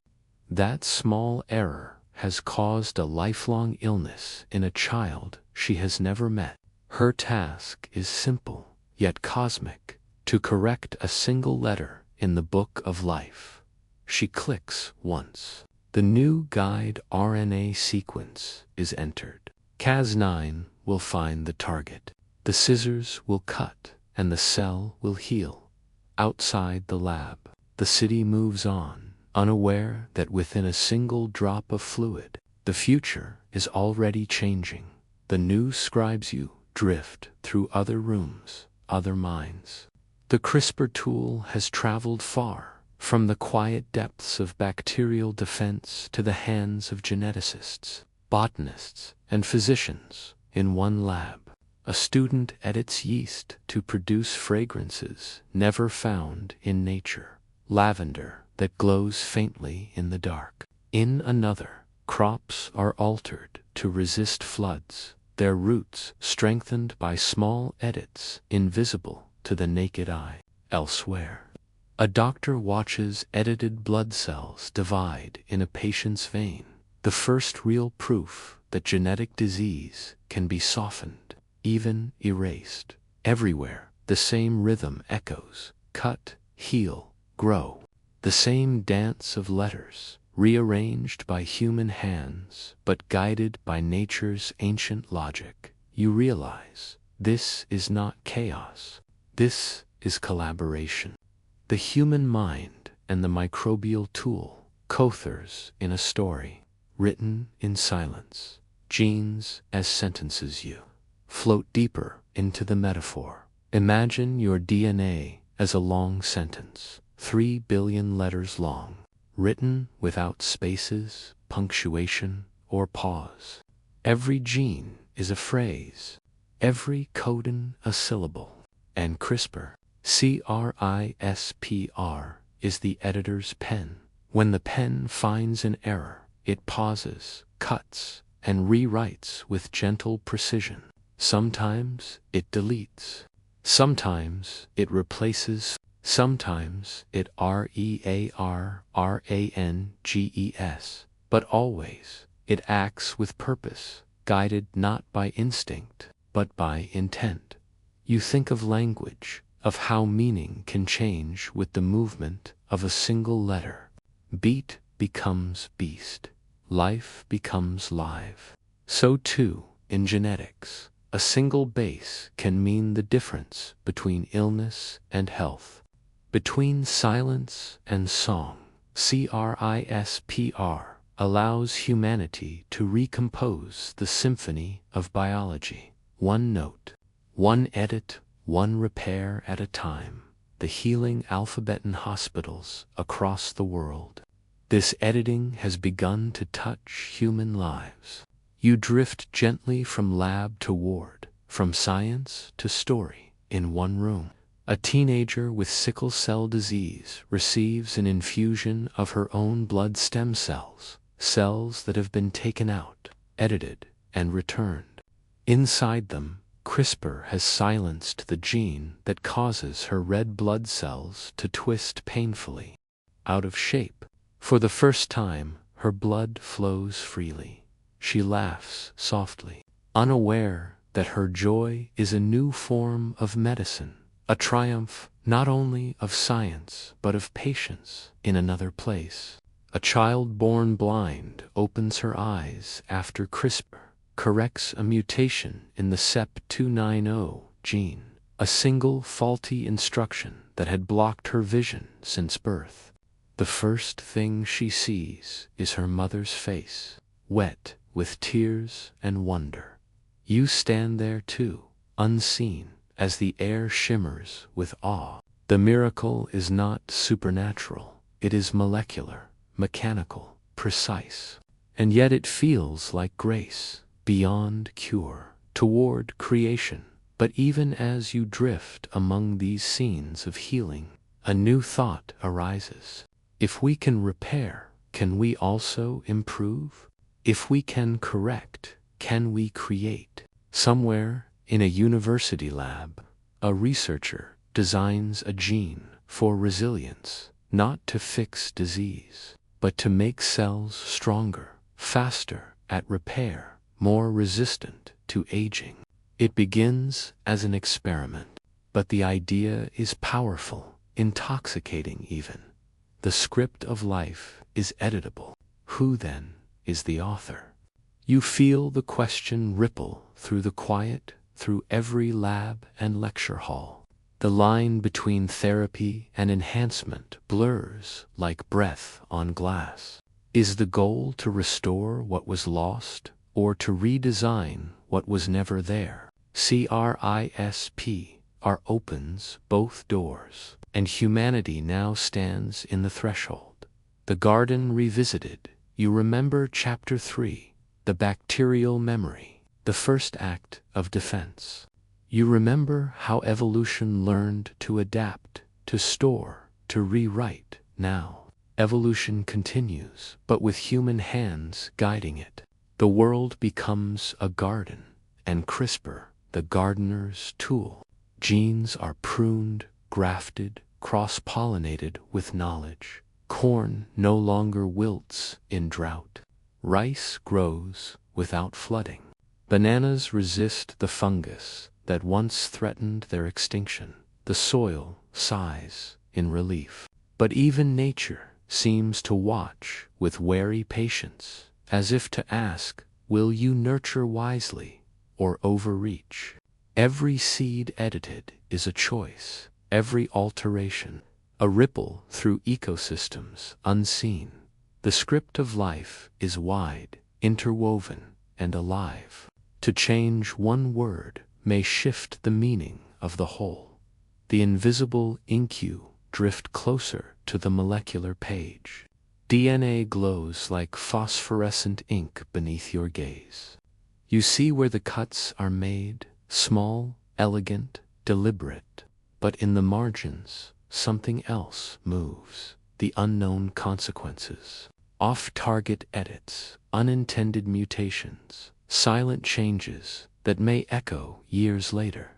That small error has caused a lifelong illness in a child she has never met. Her task is simple, yet cosmic, to correct a single letter in the book of life. She clicks once. The new guide RNA sequence is entered. Cas9 will find the target. The scissors will cut, and the cell will heal. Outside the lab, the city moves on, unaware that within a single drop of fluid, the future is already changing. The new scribes you drift through other rooms, other minds. The CRISPR tool has traveled far, from the quiet depths of bacterial defense to the hands of geneticists, botanists, and physicians in one lab. A student edits yeast to produce fragrances never found in nature, lavender that glows faintly in the dark. In another, crops are altered to resist floods, their roots strengthened by small edits invisible to the naked eye. Elsewhere, a doctor watches edited blood cells divide in a patient's vein, the first real proof that genetic disease can be softened, even erased. Everywhere, the same rhythm echoes: cut, heal, grow. The same dance of letters, rearranged by human hands, but guided by nature's ancient logic. You realize this is not chaos. This is collaboration. The human mind and the microbial tool, co-authors in a story, written in silence. Genes as sentences. You float deeper into the metaphor. Imagine your DNA as a long sentence, 3 billion letters long, written without spaces, punctuation, or pause. Every gene is a phrase, every codon a syllable. And CRISPR, CRISPR, is the editor's pen. When the pen finds an error, it pauses, cuts, and rewrites with gentle precision. Sometimes it deletes. Sometimes it replaces. Sometimes it rearranges. But always, it acts with purpose, guided not by instinct, but by intent. You think of language, of how meaning can change with the movement of a single letter. Beat becomes beast. Life becomes live. So too, in genetics, a single base can mean the difference between illness and health, between silence and song. CRISPR allows humanity to recompose the symphony of biology. One note, one edit, one repair at a time. The healing alphabet in hospitals across the world. This editing has begun to touch human lives. You drift gently from lab to ward, from science to story, in one room. A teenager with sickle cell disease receives an infusion of her own blood stem cells, cells that have been taken out, edited, and returned. Inside them, CRISPR has silenced the gene that causes her red blood cells to twist painfully, out of shape. For the first time, her blood flows freely. She laughs softly, unaware that her joy is a new form of medicine, a triumph not only of science but of patience. In another place, a child born blind opens her eyes after CRISPR corrects a mutation in the CEP290 gene, a single faulty instruction that had blocked her vision since birth. The first thing she sees is her mother's face, wet with tears and wonder. You stand there too, unseen, as the air shimmers with awe. The miracle is not supernatural, it is molecular, mechanical, precise. And yet it feels like grace, beyond cure, toward creation. But even as you drift among these scenes of healing, a new thought arises. If we can repair, can we also improve? If we can correct, can we create? Somewhere in a university lab, a researcher designs a gene for resilience, not to fix disease, but to make cells stronger, faster at repair, more resistant to aging. It begins as an experiment, but the idea is powerful, intoxicating even. The script of life is editable. Who then is the author? You feel the question ripple through the quiet, through every lab and lecture hall. The line between therapy and enhancement blurs like breath on glass. Is the goal to restore what was lost, or to redesign what was never there? CRISPR opens both doors, and humanity now stands in the threshold. The garden revisited. You remember Chapter 3, the bacterial memory, the first act of defense. You remember how evolution learned to adapt, to store, to rewrite. Now, evolution continues, but with human hands guiding it. The world becomes a garden, and CRISPR, the gardener's tool. Genes are pruned, grafted, cross-pollinated with knowledge. Corn no longer wilts in drought. Rice grows without flooding. Bananas resist the fungus that once threatened their extinction. The soil sighs in relief. But even nature seems to watch with wary patience, as if to ask, will you nurture wisely or overreach? Every seed edited is a choice, every alteration a ripple through ecosystems unseen. The script of life is wide, interwoven, and alive. To change one word may shift the meaning of the whole. The invisible ink drift closer to the molecular page. DNA glows like phosphorescent ink beneath your gaze. You see where the cuts are made, small, elegant, deliberate. But in the margins, something else moves. The unknown consequences. Off-target edits, unintended mutations, silent changes that may echo years later.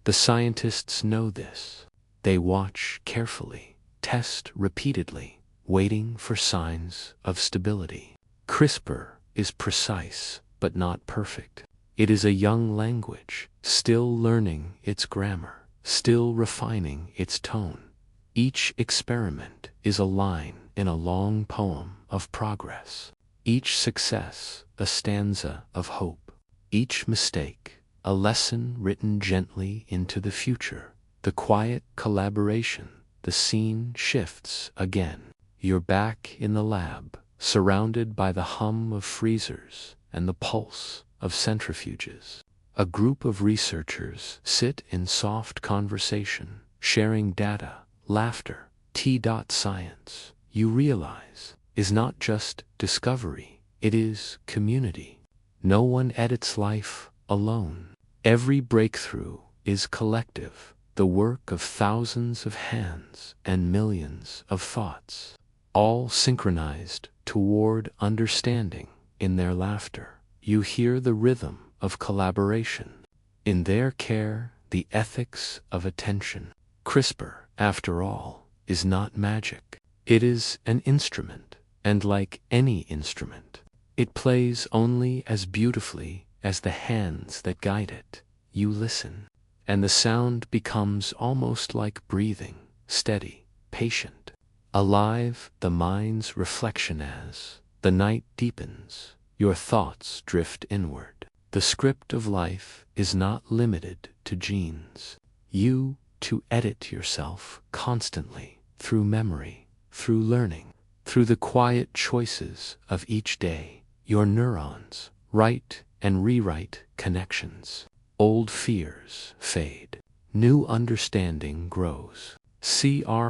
The scientists know this. They watch carefully, test repeatedly, waiting for signs of stability. CRISPR is precise, but not perfect. It is a young language, still learning its grammar, still refining its tone. Each experiment is a line in a long poem of progress. Each success a stanza of hope. Each mistake a lesson written gently into the future. The quiet collaboration, the scene shifts again. You're back in the lab, surrounded by the hum of freezers and the pulse of centrifuges. A group of researchers sit in soft conversation, sharing data, laughter, T.Science, you realize, is not just discovery, it is community. No one edits life alone. Every breakthrough is collective, the work of thousands of hands and millions of thoughts, all synchronized toward understanding. In their laughter, you hear the rhythm of collaboration. In their care, the ethics of attention. CRISPR, after all, is not magic. It is an instrument, and like any instrument, it plays only as beautifully as the hands that guide it. You listen, and the sound becomes almost like breathing, steady, patient. Alive, the mind's reflection as the night deepens, your thoughts drift inward. The script of life is not limited to genes. You to edit yourself constantly, through memory, through learning, through the quiet choices of each day. Your neurons write and rewrite connections. Old fears fade. New understanding grows. CRISPR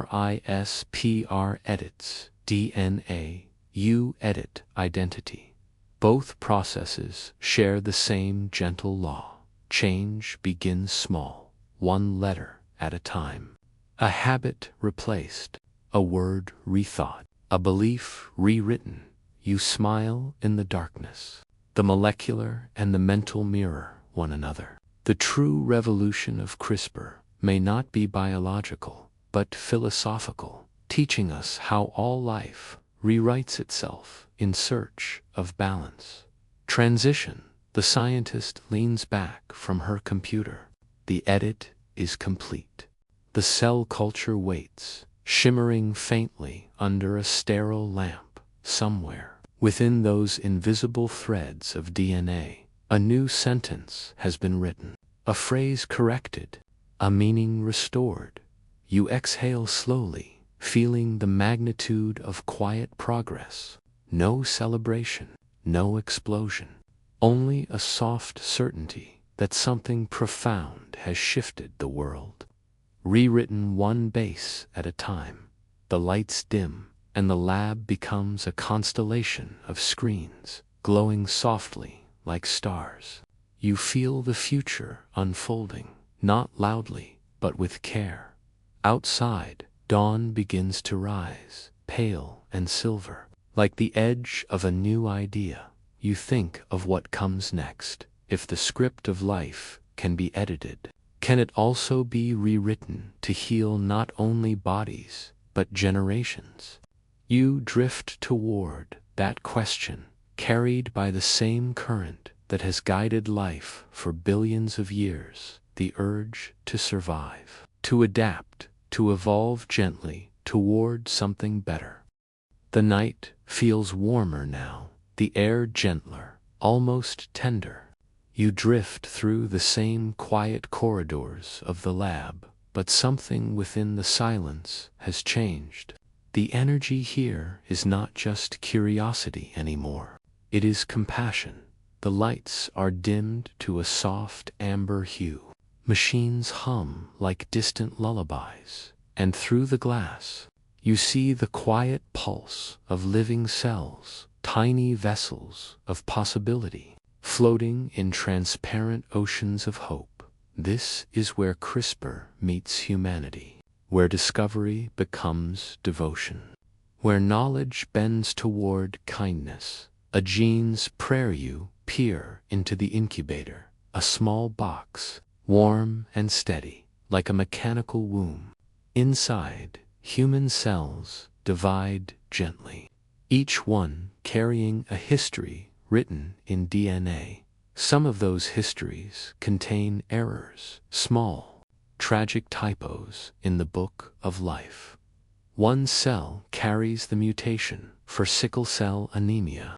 edits DNA. You edit identity. Both processes share the same gentle law. Change begins small, one letter at a time. A habit replaced, a word rethought, a belief rewritten. You smile in the darkness. The molecular and the mental mirror one another. The true revolution of CRISPR may not be biological, but philosophical, teaching us how all life rewrites itself in search of balance. Transition. The scientist leans back from her computer. The edit is complete. The cell culture waits, shimmering faintly under a sterile lamp. Somewhere, within those invisible threads of DNA, a new sentence has been written, a phrase corrected, a meaning restored. You exhale slowly, feeling the magnitude of quiet progress. No celebration, no explosion, only a soft certainty that something profound has shifted the world. Rewritten one base at a time, the lights dim, and the lab becomes a constellation of screens, glowing softly like stars. You feel the future unfolding, not loudly, but with care. Outside, dawn begins to rise, pale and silver, like the edge of a new idea. You think of what comes next. If the script of life can be edited, can it also be rewritten to heal not only bodies, but generations? You drift toward that question, carried by the same current that has guided life for billions of years, the urge to survive, to adapt, to evolve gently toward something better. The night feels warmer now, the air gentler, almost tender. You drift through the same quiet corridors of the lab, but something within the silence has changed. The energy here is not just curiosity anymore. It is compassion. The lights are dimmed to a soft amber hue. Machines hum like distant lullabies, and through the glass, you see the quiet pulse of living cells, tiny vessels of possibility, floating in transparent oceans of hope. This is where CRISPR meets humanity, where discovery becomes devotion, where knowledge bends toward kindness. A gene's prairie peer into the incubator, a small box, warm and steady, like a mechanical womb. Inside, human cells divide gently, each one carrying a history written in DNA. Some of those histories contain errors, small, tragic typos in the book of life. One cell carries the mutation for sickle cell anemia.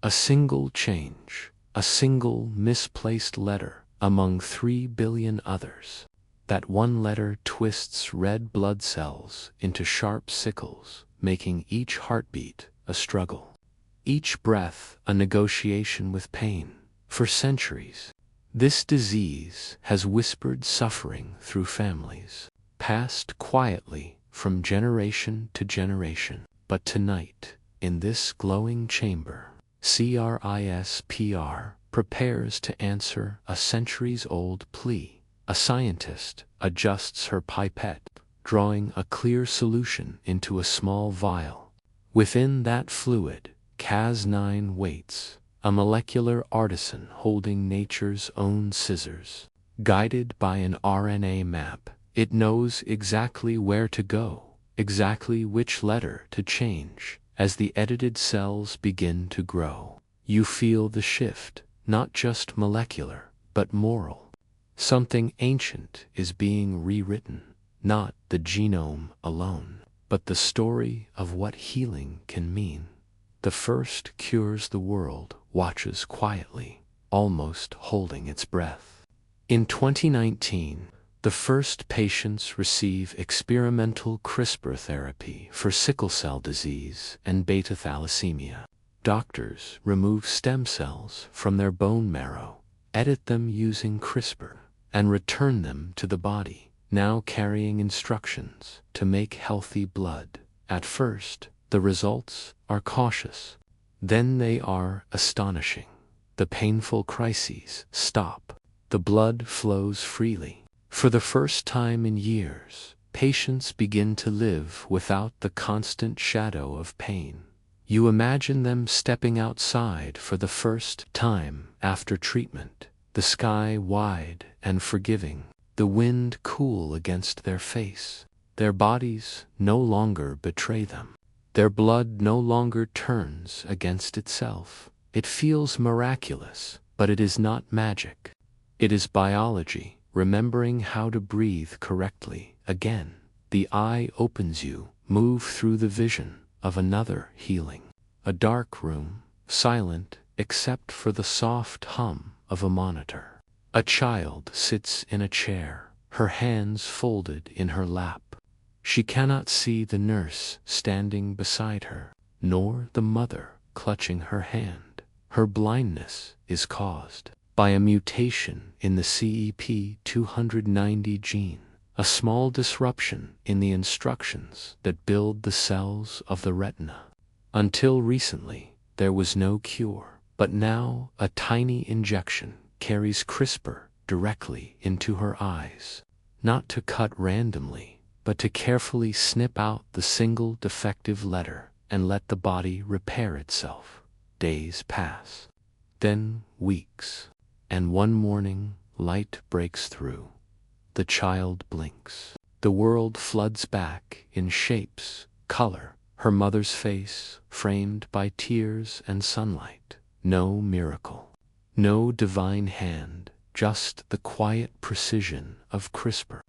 A single change, a single misplaced letter among 3 billion others. That one letter twists red blood cells into sharp sickles, making each heartbeat a struggle, each breath a negotiation with pain. For centuries, this disease has whispered suffering through families, passed quietly from generation to generation. But tonight, in this glowing chamber, CRISPR prepares to answer a centuries-old plea. A scientist adjusts her pipette, drawing a clear solution into a small vial. Within that fluid, Cas9 waits, a molecular artisan holding nature's own scissors. Guided by an RNA map, it knows exactly where to go, exactly which letter to change. As the edited cells begin to grow, you feel the shift, not just molecular, but moral. Something ancient is being rewritten, not the genome alone, but the story of what healing can mean. The first cures the world watches quietly, almost holding its breath. In 2019, the first patients receive experimental CRISPR therapy for sickle cell disease and beta thalassemia. Doctors remove stem cells from their bone marrow, edit them using CRISPR, and return them to the body, now carrying instructions to make healthy blood. At first, the results are cautious. Then they are astonishing. The painful crises stop. The blood flows freely. For the first time in years, patients begin to live without the constant shadow of pain. You imagine them stepping outside for the first time after treatment, the sky wide and forgiving, the wind cool against their face. Their bodies no longer betray them. Their blood no longer turns against itself. It feels miraculous, but it is not magic. It is biology, remembering how to breathe correctly again. The eye opens, you move through the vision of another healing. A dark room, silent except for the soft hum of a monitor. A child sits in a chair, her hands folded in her lap. She cannot see the nurse standing beside her, nor the mother clutching her hand. Her blindness is caused by a mutation in the CEP290 gene, a small disruption in the instructions that build the cells of the retina. Until recently, there was no cure, but now a tiny injection carries CRISPR directly into her eyes, not to cut randomly, but to carefully snip out the single defective letter and let the body repair itself. Days pass, then weeks. And one morning, light breaks through. The child blinks. The world floods back in shapes, color, her mother's face framed by tears and sunlight. no miracle, no divine hand, just the quiet precision of CRISPR,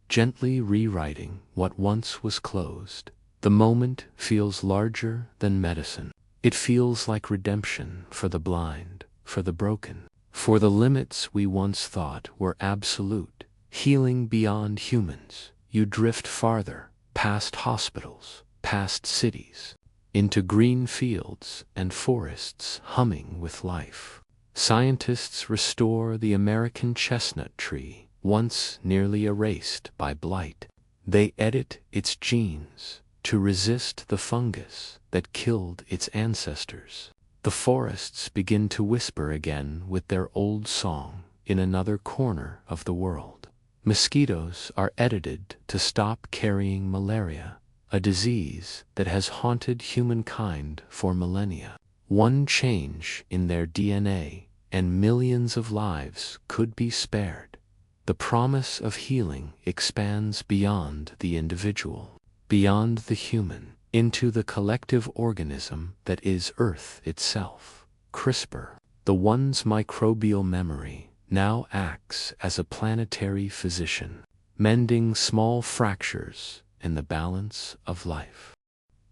gently rewriting what once was closed. The moment feels larger than medicine. It feels like redemption for the blind, for the broken, for the limits we once thought were absolute. Healing beyond humans, you drift farther, past hospitals, past cities, into green fields and forests humming with life. Scientists restore the American chestnut tree, once nearly erased by blight. They edit its genes to resist the fungus that killed its ancestors. The forests begin to whisper again with their old song in another corner of the world. Mosquitoes are edited to stop carrying malaria, a disease that has haunted humankind for millennia. One change in their DNA and millions of lives could be spared. The promise of healing expands beyond the individual, beyond the human, into the collective organism that is Earth itself. CRISPR, the one's microbial memory, now acts as a planetary physician, mending small fractures in the balance of life.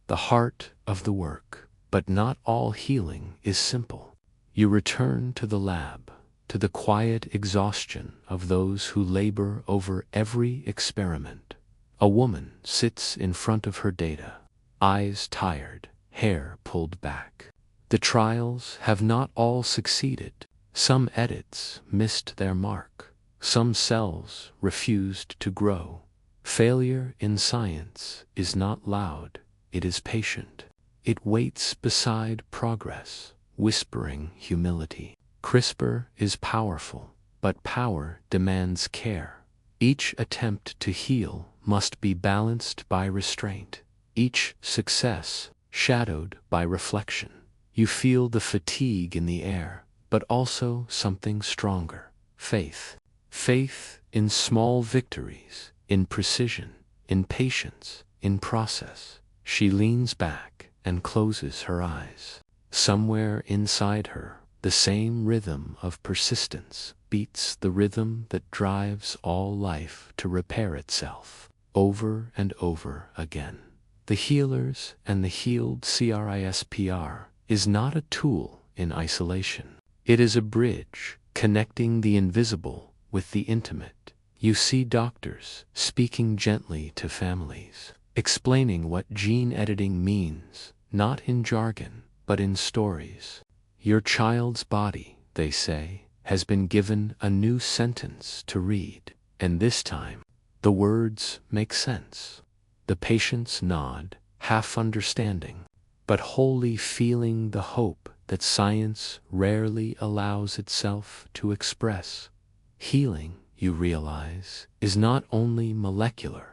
The heart of the work, but not all healing is simple. You return to the lab, to the quiet exhaustion of those who labor over every experiment. A woman sits in front of her data, eyes tired, hair pulled back. The trials have not all succeeded. Some edits missed their mark. Some cells refused to grow. Failure in science is not loud, it is patient. It waits beside progress, whispering humility. CRISPR is powerful, but power demands care. Each attempt to heal must be balanced by restraint, each success shadowed by reflection. You feel the fatigue in the air, but also something stronger, faith. Faith in small victories, in precision, in patience, in process. She leans back and closes her eyes. Somewhere inside her, the same rhythm of persistence beats the rhythm that drives all life to repair itself, over and over again. The healers and the healed CRISPR is not a tool in isolation. It is a bridge connecting the invisible with the intimate. You see doctors speaking gently to families, explaining what gene editing means, not in jargon, but in stories. Your child's body, they say, has been given a new sentence to read, and this time, the words make sense. The patients nod, half understanding, but wholly feeling the hope that science rarely allows itself to express. Healing, you realize, is not only molecular,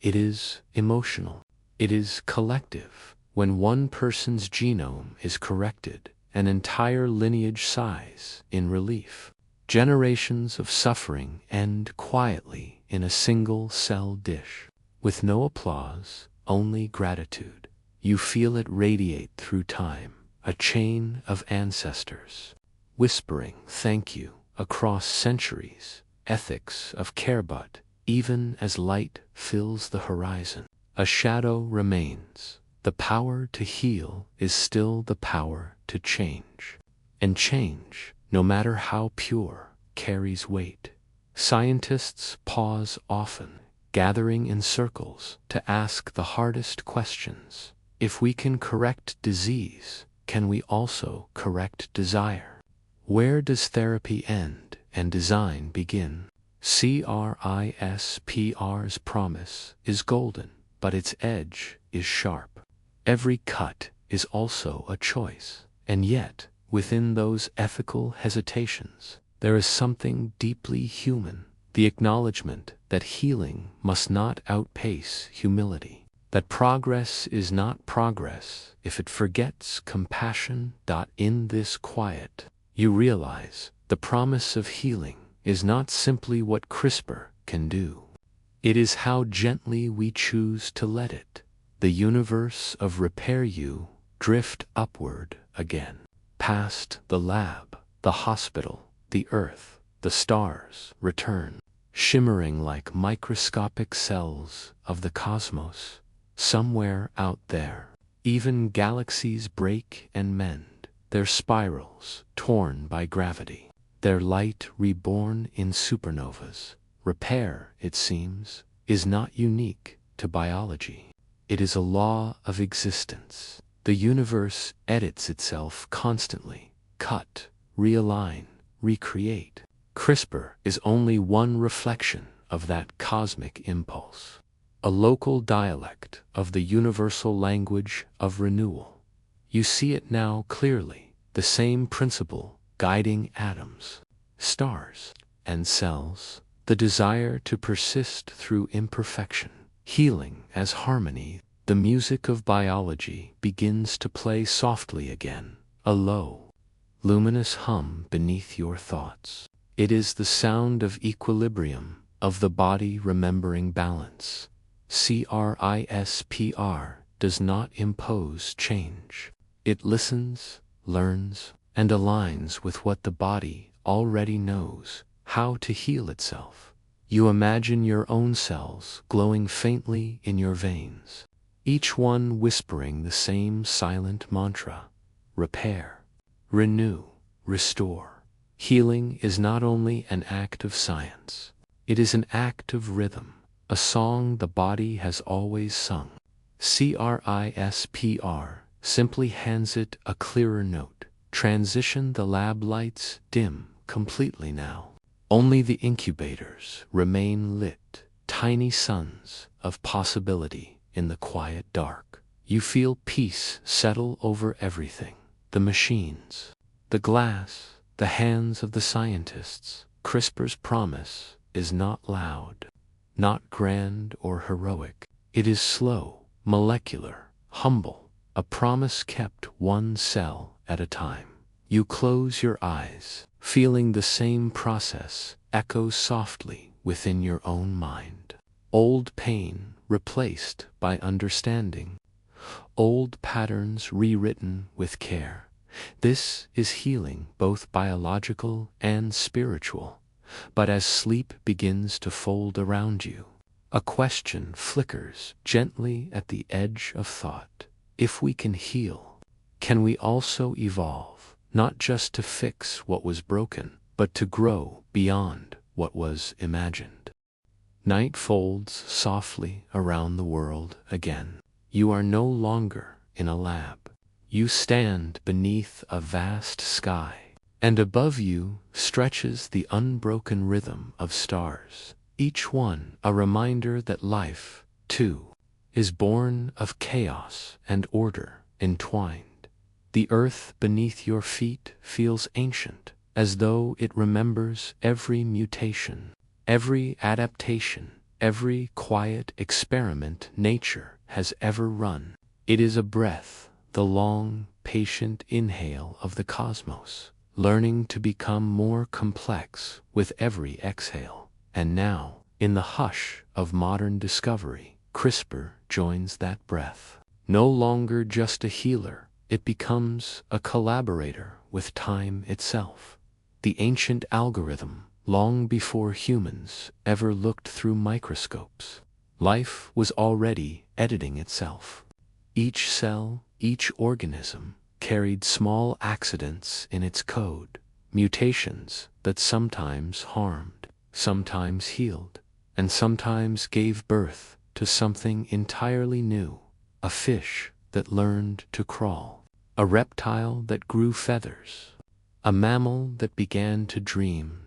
it is emotional. It is collective. When one person's genome is corrected, an entire lineage sighs in relief. Generations of suffering end quietly in a single-cell dish. With no applause, only gratitude. You feel it radiate through time, a chain of ancestors, whispering thank you across centuries, ethics of care. But even as light fills the horizon, a shadow remains. The power to heal is still the power to change. And change, no matter how pure, carries weight. Scientists pause often, gathering in circles to ask the hardest questions. If we can correct disease, can we also correct desire? Where does therapy end and design begin? CRISPR's promise is golden, but its edge is sharp. Every cut is also a choice, and yet, within those ethical hesitations, there is something deeply human, the acknowledgement that healing must not outpace humility, that progress is not progress if it forgets compassion. In this quiet, you realize the promise of healing is not simply what CRISPR can do. It is how gently we choose to let it, the universe of repair you, drift upward again. Past the lab, the hospital, the earth, the stars return, shimmering like microscopic cells of the cosmos. Somewhere out there, even galaxies break and mend, their spirals torn by gravity, their light reborn in supernovas. Repair, it seems, is not unique to biology. It is a law of existence. The universe edits itself constantly. Cut, realign, recreate. CRISPR is only one reflection of that cosmic impulse. A local dialect of the universal language of renewal. You see it now clearly, the same principle guiding atoms, stars, and cells, the desire to persist through imperfection, healing as harmony. The music of biology begins to play softly again, a low, luminous hum beneath your thoughts. It is the sound of equilibrium, of the body remembering balance. CRISPR does not impose change. It listens, learns, and aligns with what the body already knows, how to heal itself. You imagine your own cells glowing faintly in your veins, each one whispering the same silent mantra: repair, renew, restore. Healing is not only an act of science, it is an act of rhythm, a song the body has always sung. CRISPR simply hands it a clearer note. Transition. The lab lights dim completely now. Only the incubators remain lit, tiny suns of possibility in the quiet dark. You feel peace settle over everything. The machines, the glass, the hands of the scientists. CRISPR's promise is not loud, not grand or heroic. It is slow, molecular, humble, a promise kept one cell at a time. You close your eyes, feeling the same process echo softly within your own mind. Old pain replaced by understanding, old patterns rewritten with care. This is healing, both biological and spiritual. But as sleep begins to fold around you, a question flickers gently at the edge of thought. If we can heal, can we also evolve, not just to fix what was broken, but to grow beyond what was imagined? Night folds softly around the world again. You are no longer in a lab. You stand beneath a vast sky, and above you stretches the unbroken rhythm of stars, each one a reminder that life, too, is born of chaos and order entwined. The earth beneath your feet feels ancient, as though it remembers every mutation, every adaptation, every quiet experiment nature has ever run. It is a breath, the long, patient inhale of the cosmos, learning to become more complex with every exhale. And now, in the hush of modern discovery, CRISPR joins that breath. No longer just a healer, it becomes a collaborator with time itself. The ancient algorithm, long before humans ever looked through microscopes, life was already editing itself. Each cell, each organism, carried small accidents in its code, mutations that sometimes harmed, sometimes healed, and sometimes gave birth to something entirely new. A fish that learned to crawl, a reptile that grew feathers, a mammal that began to dream.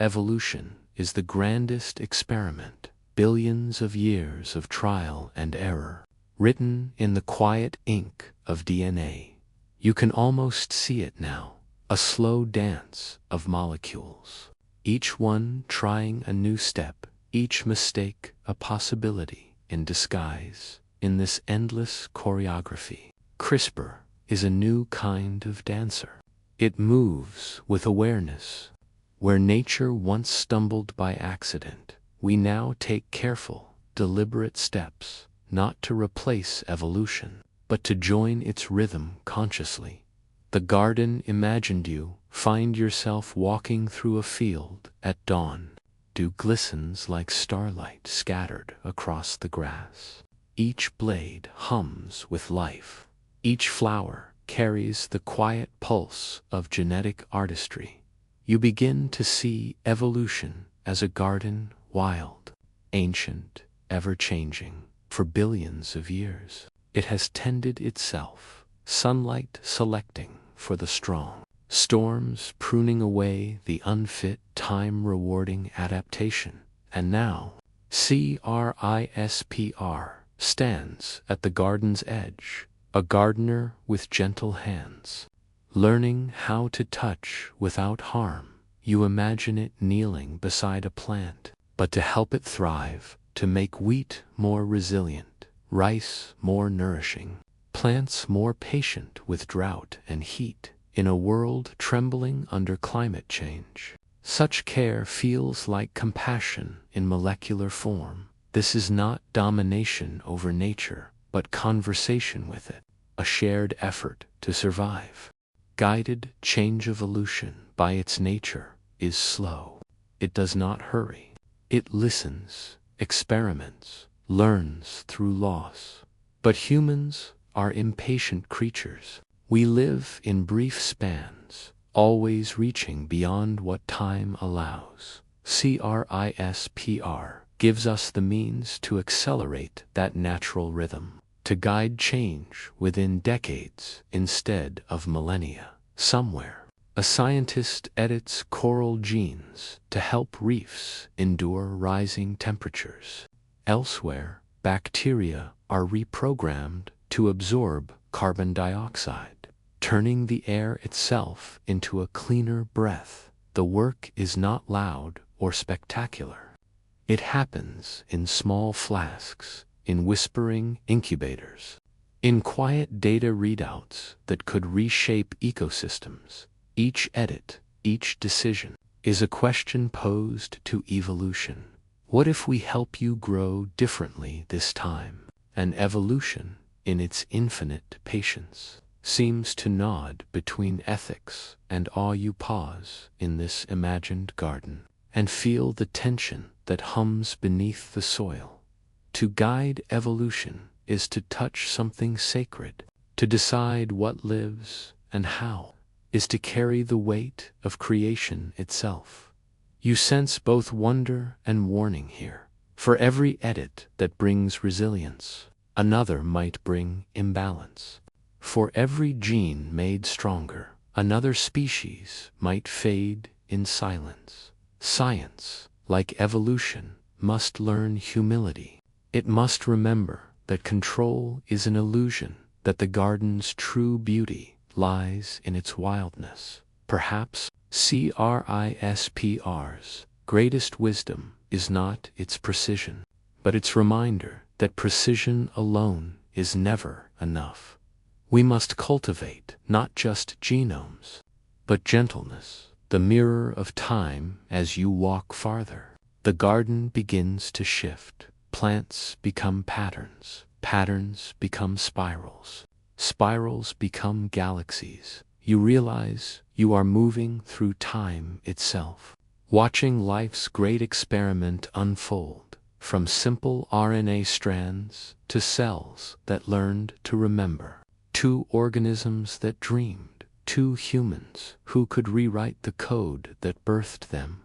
Evolution is the grandest experiment, billions of years of trial and error, written in the quiet ink of DNA. You can almost see it now, a slow dance of molecules, each one trying a new step, each mistake a possibility in disguise. In this endless choreography, CRISPR is a new kind of dancer. It moves with awareness. Where nature once stumbled by accident, we now take careful, deliberate steps, not to replace evolution, but to join its rhythm consciously. The garden imagined you. Find yourself walking through a field at dawn. Dew glistens like starlight scattered across the grass. Each blade hums with life. Each flower carries the quiet pulse of genetic artistry. You begin to see evolution as a garden, wild, ancient, ever-changing. For billions of years, it has tended itself, sunlight selecting for the strong, storms pruning away the unfit, time-rewarding adaptation. And now, CRISPR stands at the garden's edge, a gardener with gentle hands. Learning how to touch without harm, you imagine it kneeling beside a plant, but to help it thrive, to make wheat more resilient, rice more nourishing, plants more patient with drought and heat, in a world trembling under climate change. Such care feels like compassion in molecular form. This is not domination over nature, but conversation with it, a shared effort to survive. Guided change evolution, by its nature, is slow. It does not hurry. It listens, experiments, learns through loss. But humans are impatient creatures. We live in brief spans, always reaching beyond what time allows. CRISPR gives us the means to accelerate that natural rhythm, to guide change within decades instead of millennia. Somewhere, a scientist edits coral genes to help reefs endure rising temperatures. Elsewhere, bacteria are reprogrammed to absorb carbon dioxide, turning the air itself into a cleaner breath. The work is not loud or spectacular. It happens in small flasks, in whispering incubators, in quiet data readouts that could reshape ecosystems. Each edit, each decision, is a question posed to evolution. What if we help you grow differently this time? And evolution, in its infinite patience, seems to nod between ethics and awe. You pause in this imagined garden and feel the tension that hums beneath the soil. To guide evolution is to touch something sacred. To decide what lives and how is to carry the weight of creation itself. You sense both wonder and warning here. For every edit that brings resilience, another might bring imbalance. For every gene made stronger, another species might fade in silence. Science, like evolution, must learn humility. It must remember that control is an illusion, that the garden's true beauty lies in its wildness. Perhaps CRISPR's greatest wisdom is not its precision, but its reminder that precision alone is never enough. We must cultivate not just genomes, but gentleness, the mirror of time. As you walk farther, the garden begins to shift. Plants become patterns, patterns become spirals, spirals become galaxies. You realize you are moving through time itself, watching life's great experiment unfold, from simple RNA strands to cells that learned to remember. Two organisms that dreamed, two humans who could rewrite the code that birthed them.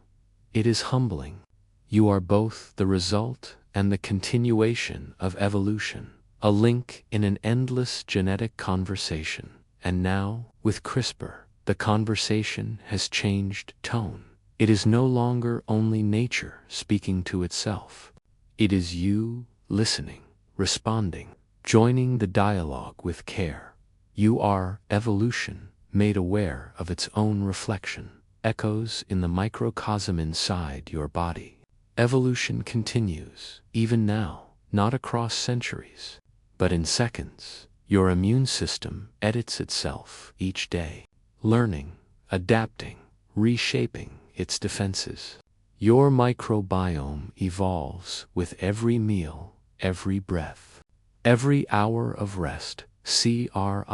It is humbling. You are both the result and the continuation of evolution, a link in an endless genetic conversation. And now, with CRISPR, the conversation has changed tone. It is no longer only nature speaking to itself. It is you listening, responding, joining the dialogue with care. You are evolution, made aware of its own reflection, echoes in the microcosm inside your body. Evolution continues, even now, not across centuries, but in seconds. Your immune system edits itself each day, learning, adapting, reshaping its defenses. Your microbiome evolves with every meal, every breath, every hour of rest. CRISPR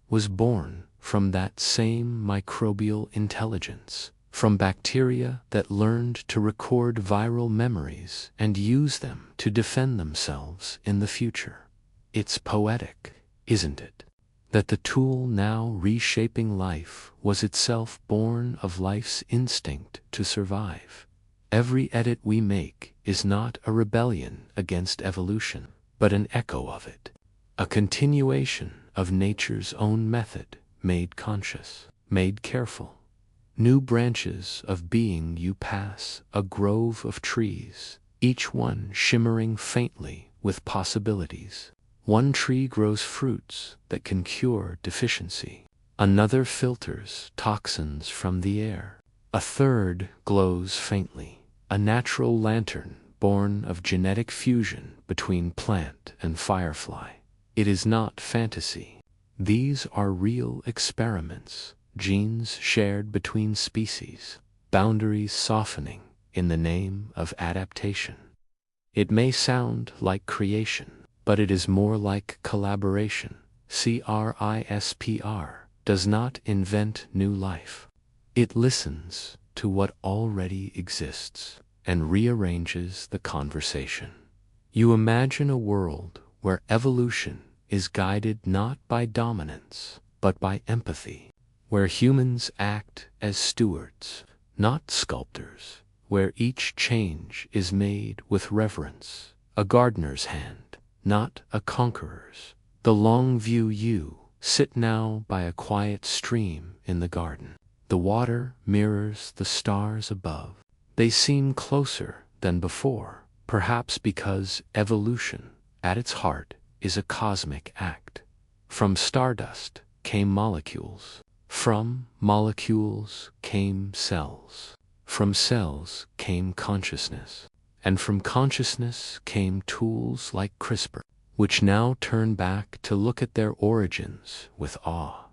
was born from that same microbial intelligence, from bacteria that learned to record viral memories and use them to defend themselves in the future. It's poetic, isn't it? That the tool now reshaping life was itself born of life's instinct to survive. Every edit we make is not a rebellion against evolution, but an echo of it, a continuation of nature's own method, made conscious, made careful. New branches of being you pass a grove of trees, each one shimmering faintly with possibilities. One tree grows fruits that can cure deficiency. Another filters toxins from the air. A third glows faintly, a natural lantern born of genetic fusion between plant and firefly. It is not fantasy. These are real experiments, genes shared between species, boundaries softening in the name of adaptation. It may sound like creation, but it is more like collaboration. CRISPR does not invent new life. It listens to what already exists and rearranges the conversation. You imagine a world where evolution is guided not by dominance, but by empathy, where humans act as stewards, not sculptors, where each change is made with reverence, a gardener's hand, not a conqueror's. The long view you sit now by a quiet stream in the garden. The water mirrors the stars above. They seem closer than before, perhaps because evolution, at its heart, is a cosmic act. From stardust came molecules. From molecules came cells. From cells came consciousness. And from consciousness came tools like CRISPR, which now turn back to look at their origins with awe.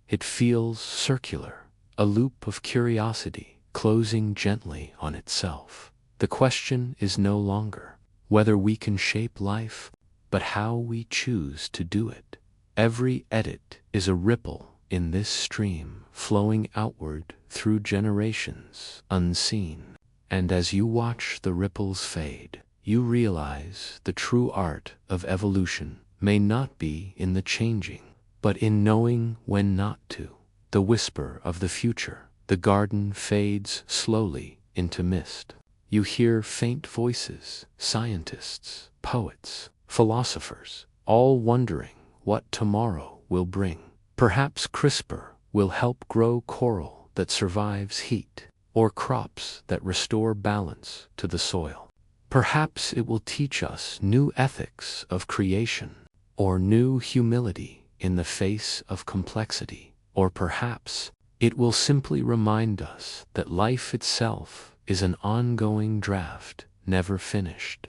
It feels circular, a loop of curiosity closing gently on itself. The question is no longer whether we can shape life, but how we choose to do it. Every edit is a ripple in this stream flowing outward through generations unseen. And as you watch the ripples fade, you realize the true art of evolution may not be in the changing, but in knowing when not to. The whisper of the future. The garden fades slowly into mist. You hear faint voices, scientists, poets, philosophers, all wondering what tomorrow will bring. Perhaps CRISPR will help grow coral that survives heat, or crops that restore balance to the soil. Perhaps it will teach us new ethics of creation, or new humility in the face of complexity. Or perhaps it will simply remind us that life itself is an ongoing draft, never finished,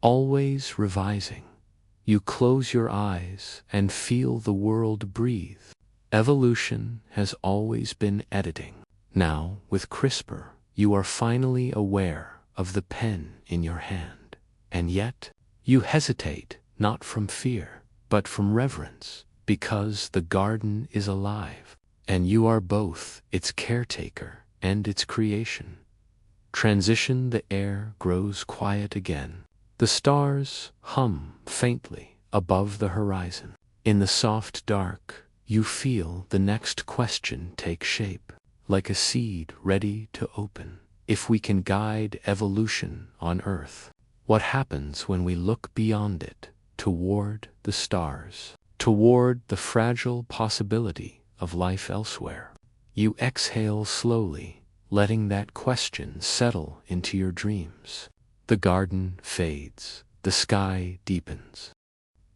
always revising. You close your eyes and feel the world breathe. Evolution has always been editing. Now, with CRISPR, you are finally aware of the pen in your hand. And yet, you hesitate, not from fear, but from reverence, because the garden is alive, and you are both its caretaker and its creation. Transition. The air grows quiet again. The stars hum faintly above the horizon. In the soft dark, you feel the next question take shape, like a seed ready to open. If we can guide evolution on Earth, what happens when we look beyond it, toward the stars, toward the fragile possibility of life elsewhere? You exhale slowly, letting that question settle into your dreams. The garden fades, the sky deepens.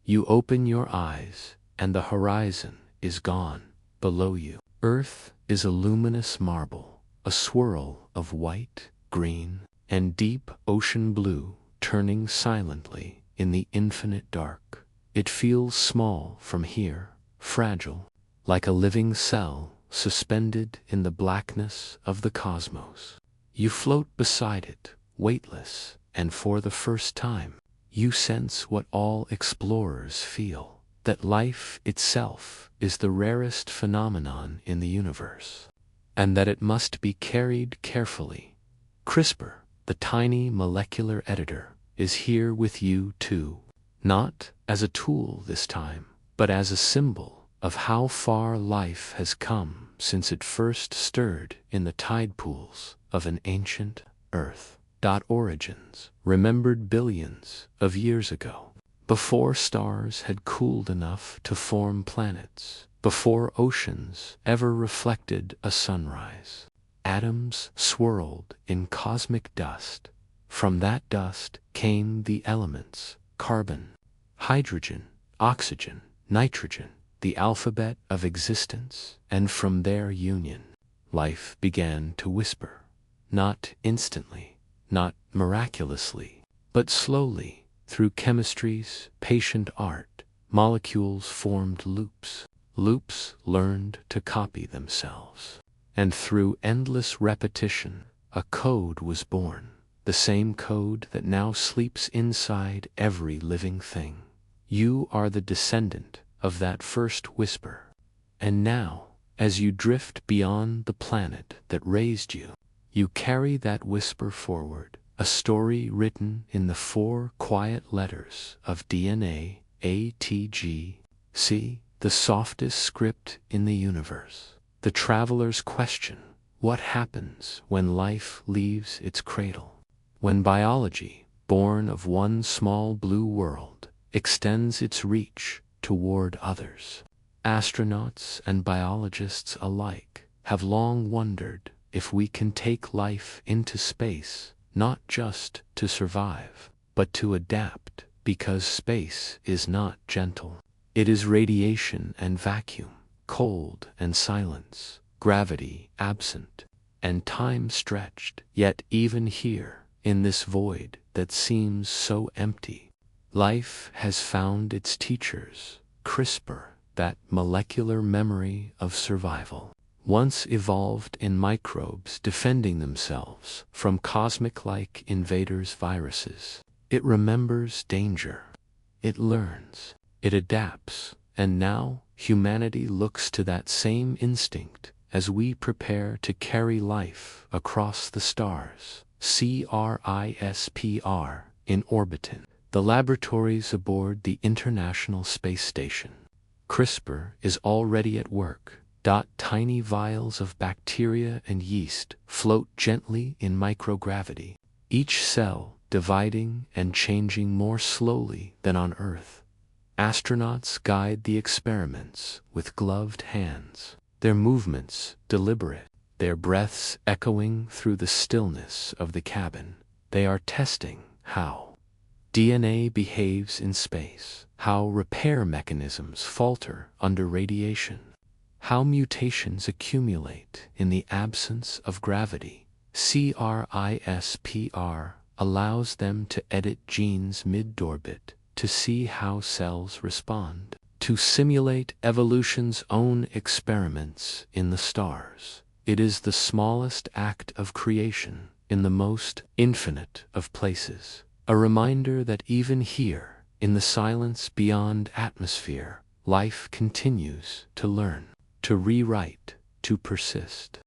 You open your eyes, and the horizon is gone below you. Earth is a luminous marble, a swirl of white, green, and deep ocean blue, turning silently in the infinite dark. It feels small from here, fragile, like a living cell suspended in the blackness of the cosmos. You float beside it, weightless, and for the first time, you sense what all explorers feel, that life itself is the rarest phenomenon in the universe, and that it must be carried carefully. CRISPR, the tiny molecular editor, is here with you too, not as a tool this time, but as a symbol of how far life has come since it first stirred in the tide pools of an ancient Earth. Origins remembered billions of years ago, before stars had cooled enough to form planets, before oceans ever reflected a sunrise. Atoms swirled in cosmic dust. From that dust came the elements: carbon, hydrogen, oxygen, nitrogen, the alphabet of existence, and from their union, life began to whisper. Not instantly, not miraculously, but slowly, through chemistry's patient art, molecules formed loops. Loops learned to copy themselves. And through endless repetition, a code was born, the same code that now sleeps inside every living thing. You are the descendant of that first whisper. And now, as you drift beyond the planet that raised you, you carry that whisper forward, a story written in the 4 quiet letters of DNA, ATG. See, the softest script in the universe. The traveler's question: what happens when life leaves its cradle? When biology, born of one small blue world, extends its reach toward others? Astronauts and biologists alike have long wondered if we can take life into space, not just to survive, but to adapt, because space is not gentle. It is radiation and vacuum, cold and silence, gravity absent, and time stretched. Yet even here, in this void that seems so empty, life has found its teachers: CRISPR, that molecular memory of survival. Once evolved in microbes defending themselves from cosmic-like invaders' viruses, it remembers danger. It learns. It adapts. And now humanity looks to that same instinct as we prepare to carry life across the stars. CRISPR in orbiting the laboratories aboard the International Space Station. CRISPR is already at work. Tiny vials of bacteria and yeast float gently in microgravity, each cell dividing and changing more slowly than on Earth. Astronauts guide the experiments with gloved hands, their movements deliberate, their breaths echoing through the stillness of the cabin. They are testing how DNA behaves in space, how repair mechanisms falter under radiation, how mutations accumulate in the absence of gravity. CRISPR allows them to edit genes mid-orbit to see how cells respond, to simulate evolution's own experiments in the stars. It is the smallest act of creation in the most infinite of places, a reminder that even here, in the silence beyond atmosphere, life continues to learn, to rewrite, to persist.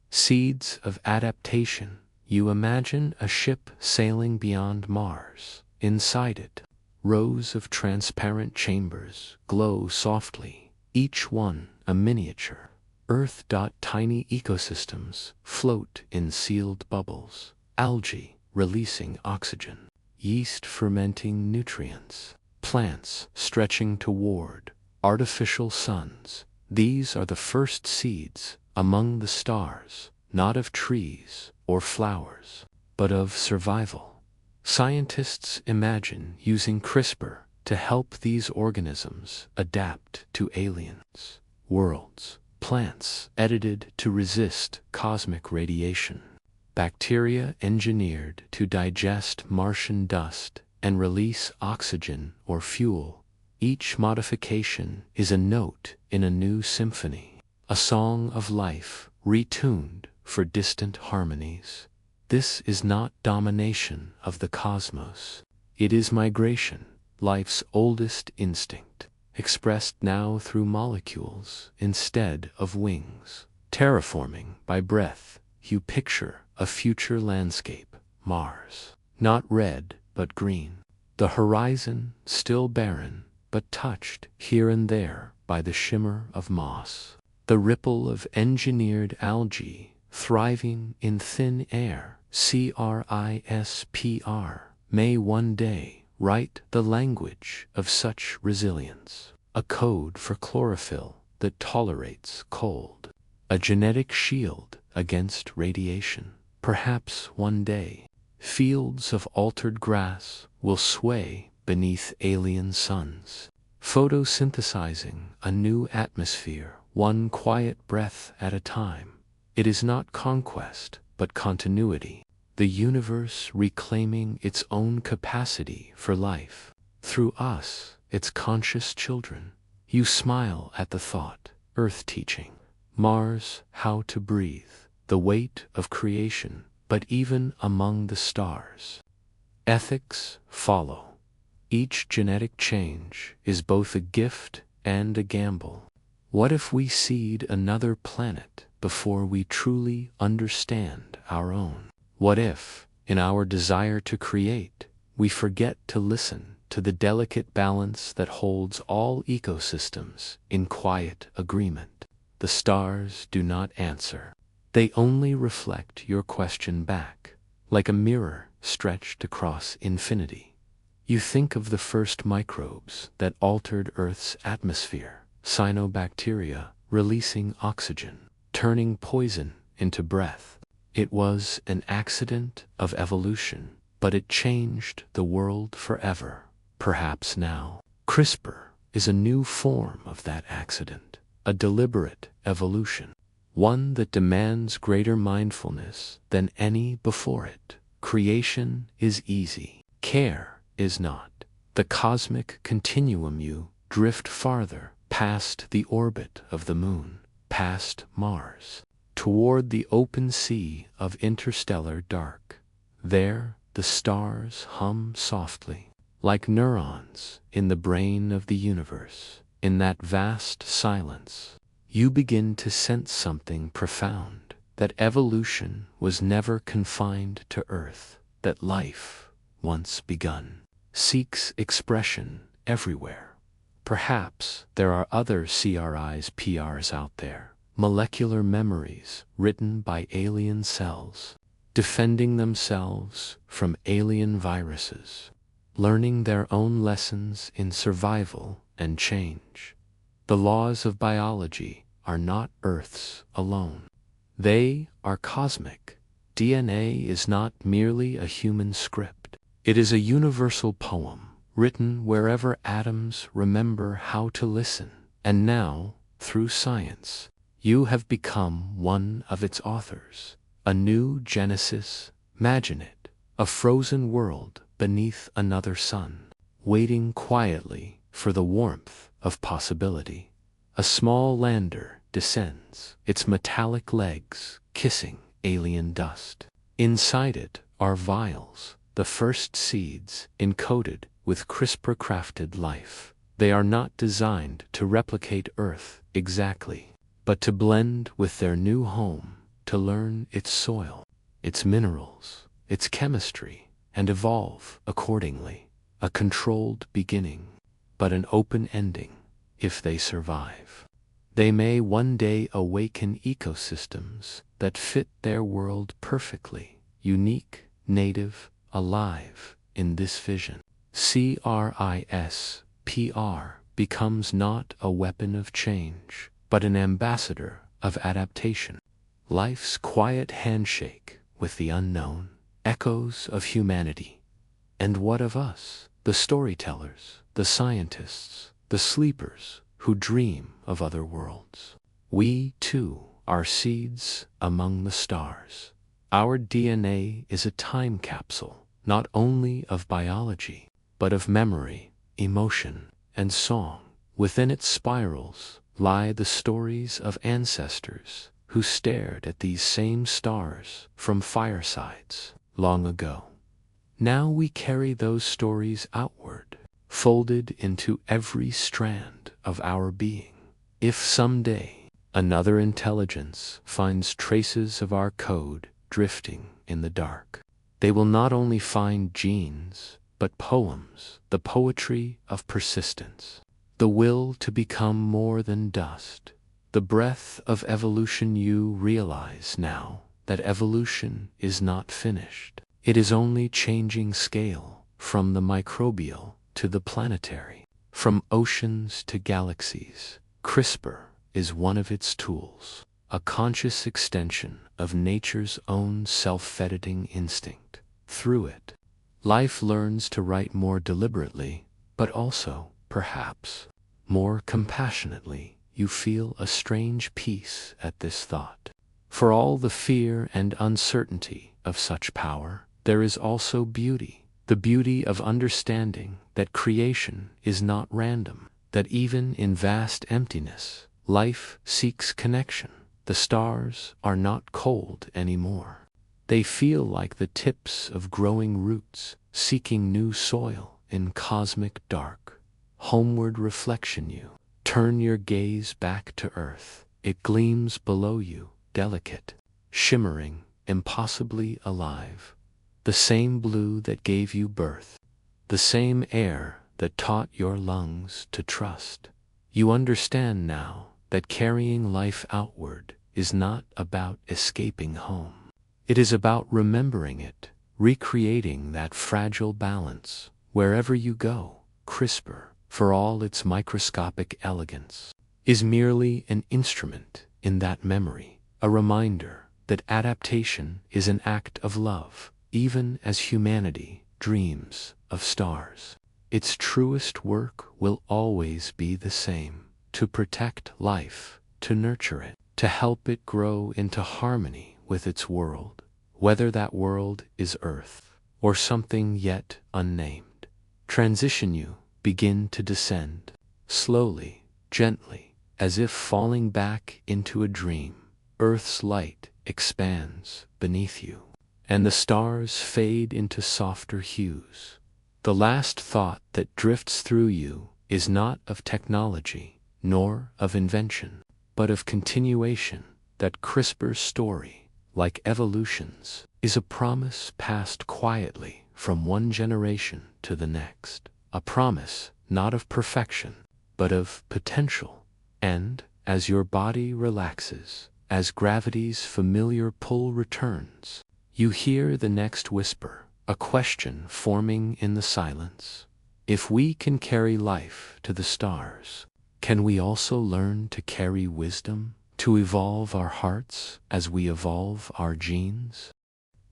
Seeds of adaptation. You imagine a ship sailing beyond Mars. Inside it, rows of transparent chambers glow softly, each one a miniature Earth. Tiny ecosystems float in sealed bubbles, algae releasing oxygen, yeast fermenting nutrients, plants stretching toward artificial suns. These are the first seeds among the stars, not of trees or flowers, but of survival. Scientists imagine using CRISPR to help these organisms adapt to aliens, worlds, plants edited to resist cosmic radiation, bacteria engineered to digest Martian dust and release oxygen or fuel. Each modification is a note in a new symphony, a song of life retuned for distant harmonies. This is not domination of the cosmos. It is migration, life's oldest instinct. expressed now through molecules instead of wings. Terraforming by breath, you picture a future landscape, Mars. Not red, but green. The horizon still barren, but touched here and there by the shimmer of moss. The ripple of engineered algae thriving in thin air, CRISPR, may one day write the language of such resilience. A code for chlorophyll that tolerates cold. A genetic shield against radiation. Perhaps one day, fields of altered grass will sway beneath alien suns, photosynthesizing a new atmosphere, one quiet breath at a time. It is not conquest, but continuity. The universe reclaiming its own capacity for life. Through us, its conscious children. You smile at the thought, Earth teaching Mars how to breathe, the weight of creation, but even among the stars. Ethics follow. Each genetic change is both a gift and a gamble. What if we seed another planet before we truly understand our own? What if, in our desire to create, we forget to listen to the delicate balance that holds all ecosystems in quiet agreement? The stars do not answer. They only reflect your question back, like a mirror stretched across infinity. You think of the first microbes that altered Earth's atmosphere, cyanobacteria releasing oxygen, turning poison into breath. It was an accident of evolution, but it changed the world forever. Perhaps now, CRISPR is a new form of that accident, a deliberate evolution, one that demands greater mindfulness than any before it. Creation is easy, care is not. The cosmic continuum, you drift farther past the orbit of the moon, past Mars, toward the open sea of interstellar dark. There, the stars hum softly, like neurons in the brain of the universe. In that vast silence, you begin to sense something profound, that evolution was never confined to Earth, that life, once begun, seeks expression everywhere. Perhaps there are other CRISPRs out there, molecular memories written by alien cells, defending themselves from alien viruses, learning their own lessons in survival and change. The laws of biology are not Earth's alone. They are cosmic. DNA is not merely a human script. It is a universal poem, written wherever atoms remember how to listen. And now, through science, you have become one of its authors. A new Genesis, imagine it, a frozen world beneath another sun, waiting quietly for the warmth of possibility. A small lander descends, its metallic legs kissing alien dust. Inside it are vials, the first seeds encoded with CRISPR-crafted life. They are not designed to replicate Earth exactly, but to blend with their new home, to learn its soil, its minerals, its chemistry, and evolve accordingly. A controlled beginning, but an open ending, if they survive. They may one day awaken ecosystems that fit their world perfectly, unique, native, alive in this vision. CRISPR becomes not a weapon of change, but an ambassador of adaptation. Life's quiet handshake with the unknown, echoes of humanity. And what of us, the storytellers, the scientists, the sleepers who dream of other worlds? We, too, are seeds among the stars. Our DNA is a time capsule, not only of biology, but of memory, emotion, and song. Within its spirals lie the stories of ancestors who stared at these same stars from firesides long ago. Now we carry those stories outward, folded into every strand of our being. If someday another intelligence finds traces of our code drifting in the dark, they will not only find genes, but poems, the poetry of persistence, the will to become more than dust, the breath of evolution. You realize now that evolution is not finished. It is only changing scale, from the microbial to the planetary, from oceans to galaxies. CRISPR is one of its tools, a conscious extension of nature's own self-editing instinct. Through it, life learns to write more deliberately, but also, perhaps, more compassionately. You feel a strange peace at this thought. For all the fear and uncertainty of such power, there is also beauty, the beauty of understanding that creation is not random, that even in vast emptiness, life seeks connection. The stars are not cold anymore. They feel like the tips of growing roots, seeking new soil in cosmic dark. Homeward reflection. You turn your gaze back to earth. It gleams below you, delicate, shimmering, impossibly alive. The same blue that gave you birth, the same air that taught your lungs to trust. You understand now that carrying life outward is not about escaping home. It is about remembering it, recreating that fragile balance wherever you go. CRISPR, for all its microscopic elegance, is merely an instrument in that memory, a reminder that adaptation is an act of love, even as humanity dreams of stars. Its truest work will always be the same: to protect life, to nurture it, to help it grow into harmony with its world, whether that world is Earth or something yet unnamed. Transition. You begin to descend, slowly, gently, as if falling back into a dream. Earth's light expands beneath you, and the stars fade into softer hues. The last thought that drifts through you is not of technology, nor of invention, but of continuation. That CRISPR's story, like evolution's, is a promise passed quietly from one generation to the next, a promise not of perfection, but of potential. And, as your body relaxes, as gravity's familiar pull returns, you hear the next whisper, a question forming in the silence. If we can carry life to the stars, can we also learn to carry wisdom, to evolve our hearts as we evolve our genes?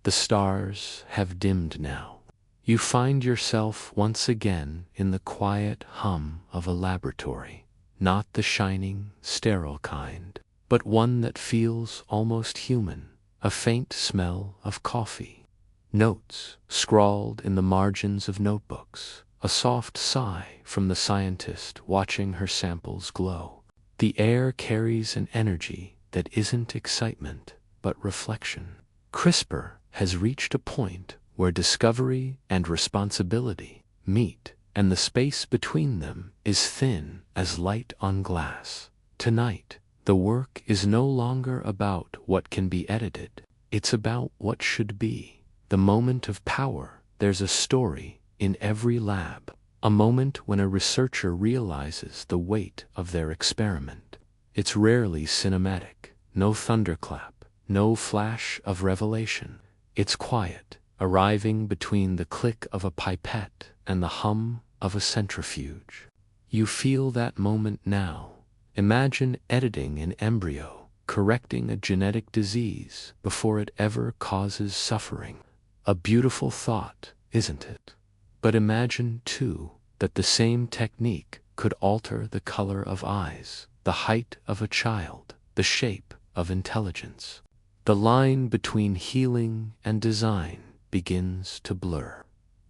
The stars have dimmed now. You find yourself once again in the quiet hum of a laboratory, not the shining, sterile kind, but one that feels almost human, a faint smell of coffee, notes scrawled in the margins of notebooks, a soft sigh from the scientist watching her samples glow. The air carries an energy that isn't excitement, but reflection. CRISPR has reached a point where discovery and responsibility meet, and the space between them is thin as light on glass. Tonight, the work is no longer about what can be edited. It's about what should be. The moment of power. There's a story in every lab, a moment when a researcher realizes the weight of their experiment. It's rarely cinematic, no thunderclap, no flash of revelation. It's quiet, arriving between the click of a pipette and the hum of a centrifuge. You feel that moment now. Imagine editing an embryo, correcting a genetic disease before it ever causes suffering. A beautiful thought, isn't it? But imagine, too, that the same technique could alter the color of eyes, the height of a child, the shape of intelligence. The line between healing and design begins to blur.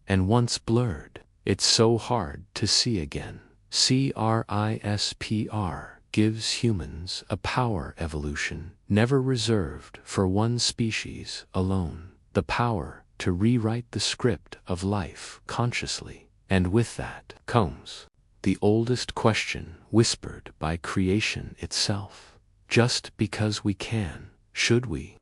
And once blurred, it's so hard to see again. CRISPR gives humans a power evolution never reserved for one species alone, the power to rewrite the script of life consciously, And with that comes the oldest question whispered by creation itself. Just because we can, should we?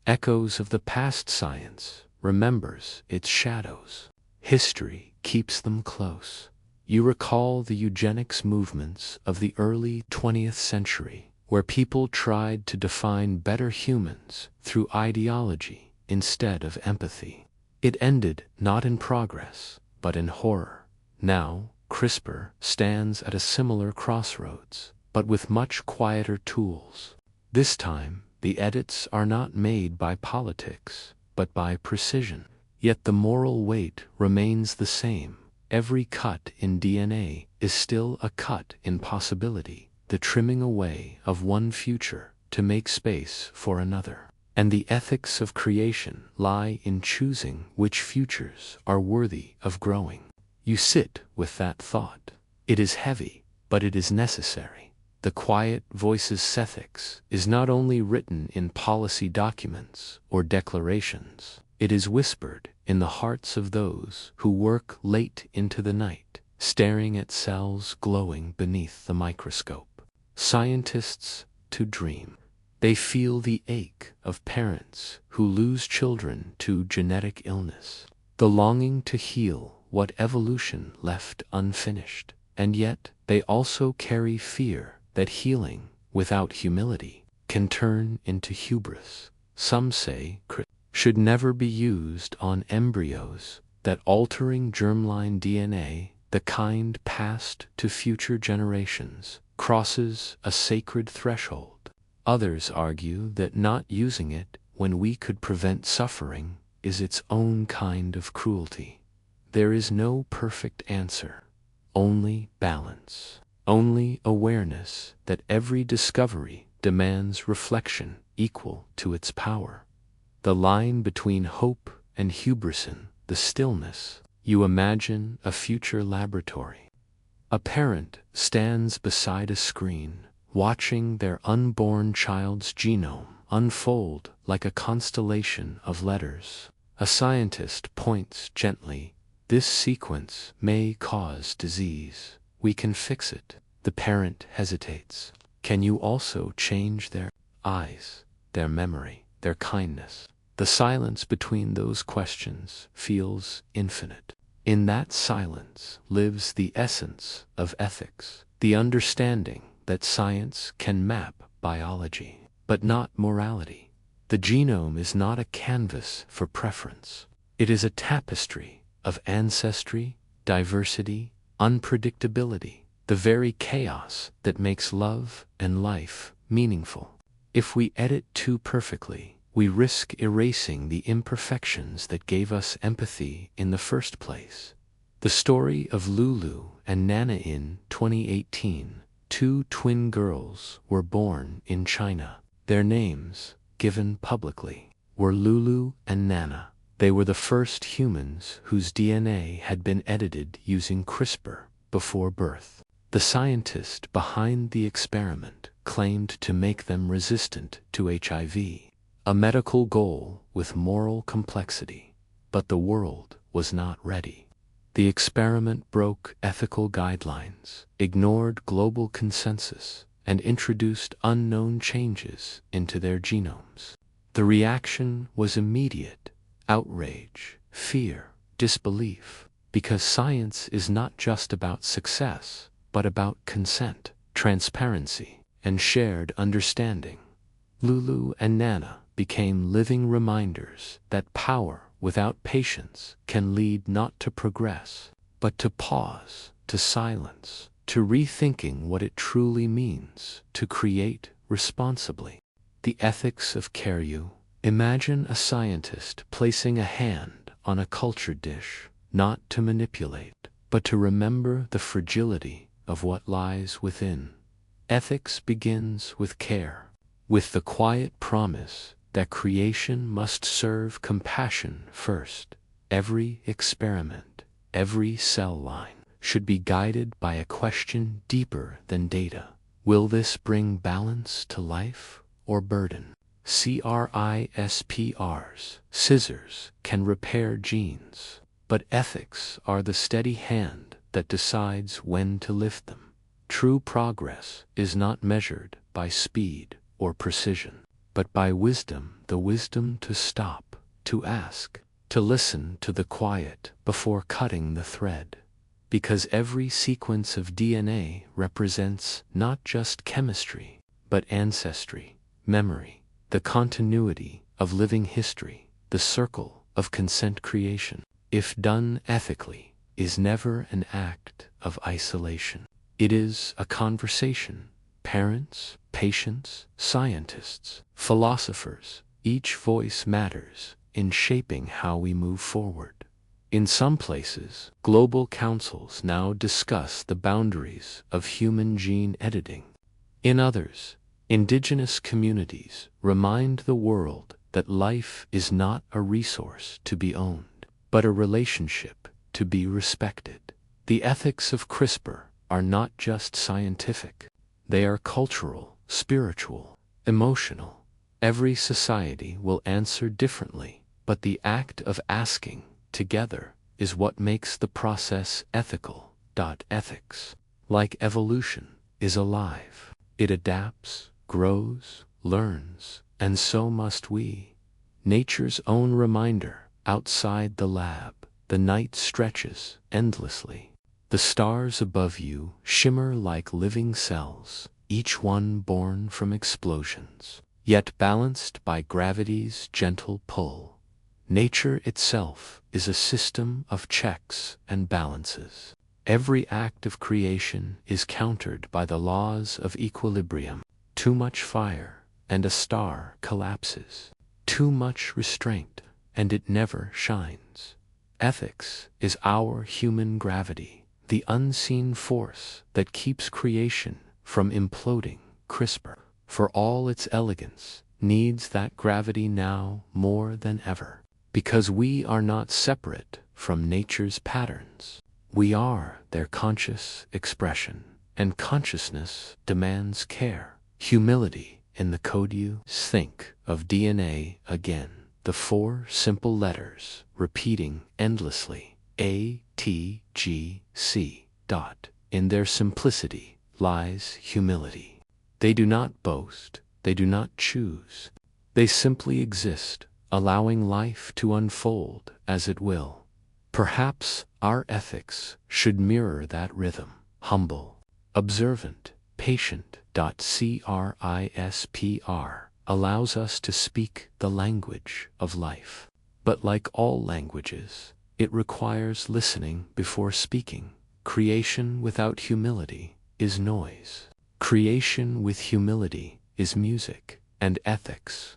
Echoes of the past science remembers its shadows. History keeps them close. You recall the eugenics movements of the early 20th century, where people tried to define better humans through ideology instead of empathy. It ended not in progress, but in horror. Now, CRISPR stands at a similar crossroads, but with much quieter tools. This time, the edits are not made by politics, but by precision. Yet the moral weight remains the same. Every cut in DNA is still a cut in possibility, the trimming away of one future to make space for another. And the ethics of creation lie in choosing which futures are worthy of growing. You sit with that thought. It is heavy, but it is necessary. The quiet voices ethics is not only written in policy documents or declarations, it is whispered in the hearts of those who work late into the night, staring at cells glowing beneath the microscope. Scientists to dream. They feel the ache of parents who lose children to genetic illness, the longing to heal what evolution left unfinished, and yet they also carry fear that healing without humility can turn into hubris. Some say CRISPR should never be used on embryos, that altering germline DNA, the kind passed to future generations, crosses a sacred threshold. Others argue that not using it when we could prevent suffering is its own kind of cruelty. There is no perfect answer, only balance, only awareness that every discovery demands reflection equal to its power. The line between hope and hubris, the stillness. You imagine a future laboratory. A parent stands beside a screen, watching their unborn child's genome unfold like a constellation of letters. A scientist points gently. This sequence may cause disease. We can fix it. The parent hesitates. Can you also change their eyes, their memory, their kindness? The silence between those questions feels infinite. In that silence lives the essence of ethics, the understanding that science can map biology, but not morality. The genome is not a canvas for preference. It is a tapestry of ancestry, diversity, unpredictability, the very chaos that makes love and life meaningful. If we edit too perfectly, we risk erasing the imperfections that gave us empathy in the first place. The story of Lulu and Nana. In 2018, two twin girls were born in China. Their names, given publicly, were Lulu and Nana. They were the first humans whose DNA had been edited using CRISPR before birth. The scientist behind the experiment claimed to make them resistant to HIV. A medical goal with moral complexity, but the world was not ready. The experiment broke ethical guidelines, ignored global consensus, and introduced unknown changes into their genomes. The reaction was immediate: outrage, fear, disbelief, because science is not just about success, but about consent, transparency, and shared understanding. Lulu and Nana became living reminders that power without patience can lead not to progress, but to pause, to silence, to rethinking what it truly means to create responsibly. The ethics of Caryu. Imagine a scientist placing a hand on a cultured dish, not to manipulate, but to remember the fragility of what lies within. Ethics begins with care, with the quiet promise that creation must serve compassion first. Every experiment, every cell line, should be guided by a question deeper than data. Will this bring balance to life or burden? CRISPRs, scissors, can repair genes, but but ethics are the steady hand that decides when to lift them. True progress is not measured by speed or precision, but by wisdom, the wisdom to stop, to ask, to listen to the quiet before cutting the thread. Because every sequence of DNA represents not just chemistry, but ancestry, memory, the continuity of living history, the circle of consent creation, if done ethically, is never an act of isolation. It is a conversation. Parents, patients, scientists, philosophers, each voice matters in shaping how we move forward. In some places, global councils now discuss the boundaries of human gene editing. In others, indigenous communities remind the world that life is not a resource to be owned, but a relationship to be respected. The ethics of CRISPR are not just scientific. They are cultural, spiritual, emotional. Every society will answer differently, but the act of asking together is what makes the process ethical. Ethics, like evolution, is alive. It adapts, grows, learns, and so must we. Nature's own reminder, outside the lab, the night stretches endlessly. The stars above you shimmer like living cells, each one born from explosions, yet balanced by gravity's gentle pull. Nature itself is a system of checks and balances. Every act of creation is countered by the laws of equilibrium. Too much fire, and a star collapses. Too much restraint, and it never shines. Ethics is our human gravity, the unseen force that keeps creation from imploding. CRISPR, for all its elegance, needs that gravity now more than ever. Because we are not separate from nature's patterns. We are their conscious expression, and consciousness demands care, humility in the code you think of DNA again. The 4 simple letters repeating endlessly, A, T, G, C. In their simplicity lies humility. They do not boast, they do not choose. They simply exist, allowing life to unfold as it will. Perhaps our ethics should mirror that rhythm, humble, observant, patient. CRISPR allows us to speak the language of life. But like all languages, it requires listening before speaking. Creation without humility is noise. Creation with humility is music. And ethics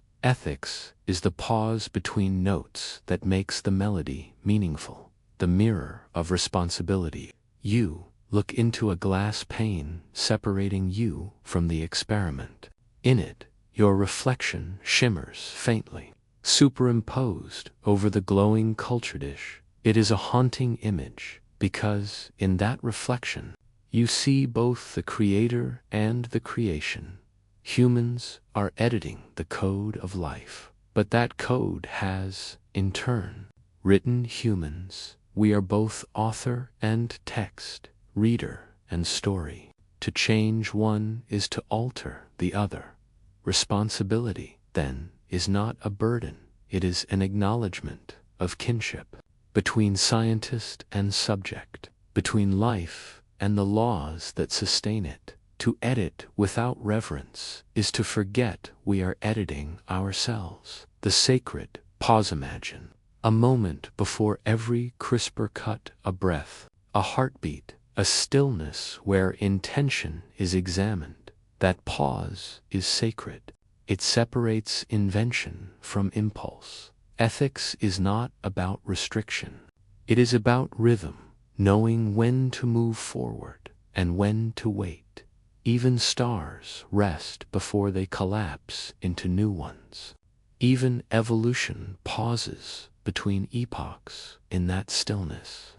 is the pause between notes that makes the melody meaningful. The mirror of responsibility. You look into a glass pane separating you from the experiment. In it, your reflection shimmers faintly, superimposed over the glowing culture dish. It is a haunting image, because in that reflection, you see both the creator and the creation. Humans are editing the code of life, but that code has, in turn, written humans. We are both author and text, reader and story. To change one is to alter the other. Responsibility, then, is not a burden, it is an acknowledgement of kinship between scientist and subject, between life and the laws that sustain it. To edit without reverence is to forget we are editing ourselves. The sacred pause. Imagine a moment before every CRISPR cut, a breath, a heartbeat, a stillness where intention is examined. That pause is sacred. It separates invention from impulse. Ethics is not about restriction. It is about rhythm, knowing when to move forward and when to wait. Even stars rest before they collapse into new ones. Even evolution pauses between epochs in that stillness.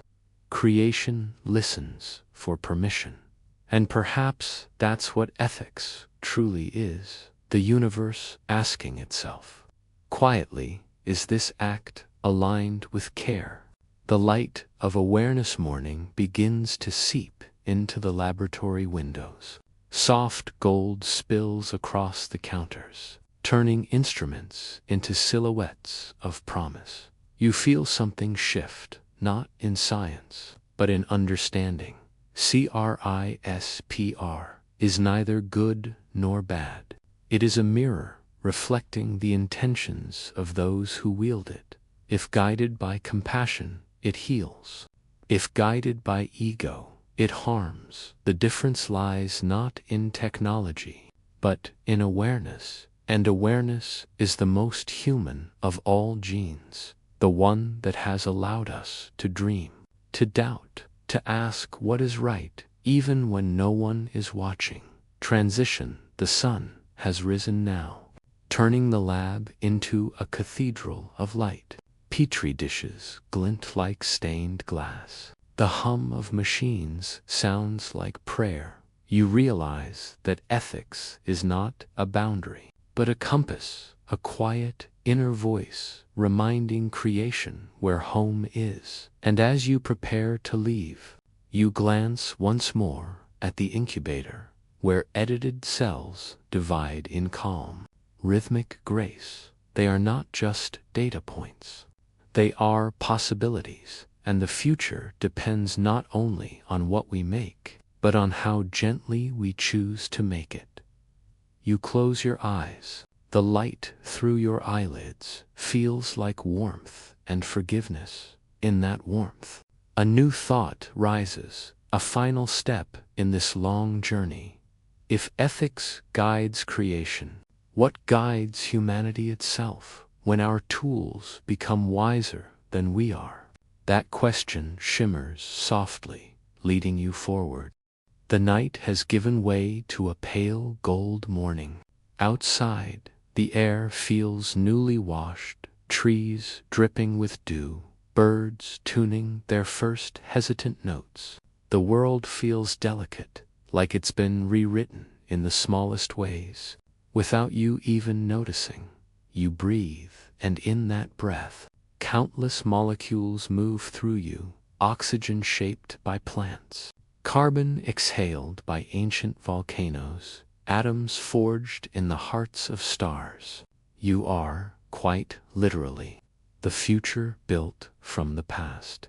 Creation listens for permission. And perhaps that's what ethics truly is. The universe asking itself, quietly, is this act aligned with care? The light of awareness morning begins to seep into the laboratory windows. Soft gold spills across the counters, turning instruments into silhouettes of promise. You feel something shift, not in science, but in understanding. CRISPR is neither good nor bad. It is a mirror reflecting the intentions of those who wield it. If guided by compassion, it heals. If guided by ego, it harms. The difference lies not in technology, but in awareness. And awareness is the most human of all genes, the one that has allowed us to dream, to doubt, to ask what is right, even when no one is watching. Transition, the sun has risen now, turning the lab into a cathedral of light. Petri dishes glint like stained glass. The hum of machines sounds like prayer. You realize that ethics is not a boundary, but a compass, a quiet inner voice reminding creation where home is. And as you prepare to leave, you glance once more at the incubator, where edited cells divide in calm, rhythmic grace. They are not just data points. They are possibilities, and the future depends not only on what we make, but on how gently we choose to make it. You close your eyes. The light through your eyelids feels like warmth and forgiveness. In that warmth, a new thought rises, a final step in this long journey. If ethics guides creation, what guides humanity itself when our tools become wiser than we are? That question shimmers softly, leading you forward. The night has given way to a pale gold morning. Outside, the air feels newly washed, trees dripping with dew, birds tuning their first hesitant notes. The world feels delicate, like it's been rewritten in the smallest ways. Without you even noticing, you breathe, and in that breath, countless molecules move through you, oxygen shaped by plants, carbon exhaled by ancient volcanoes, atoms forged in the hearts of stars. You are, quite literally, the future built from the past.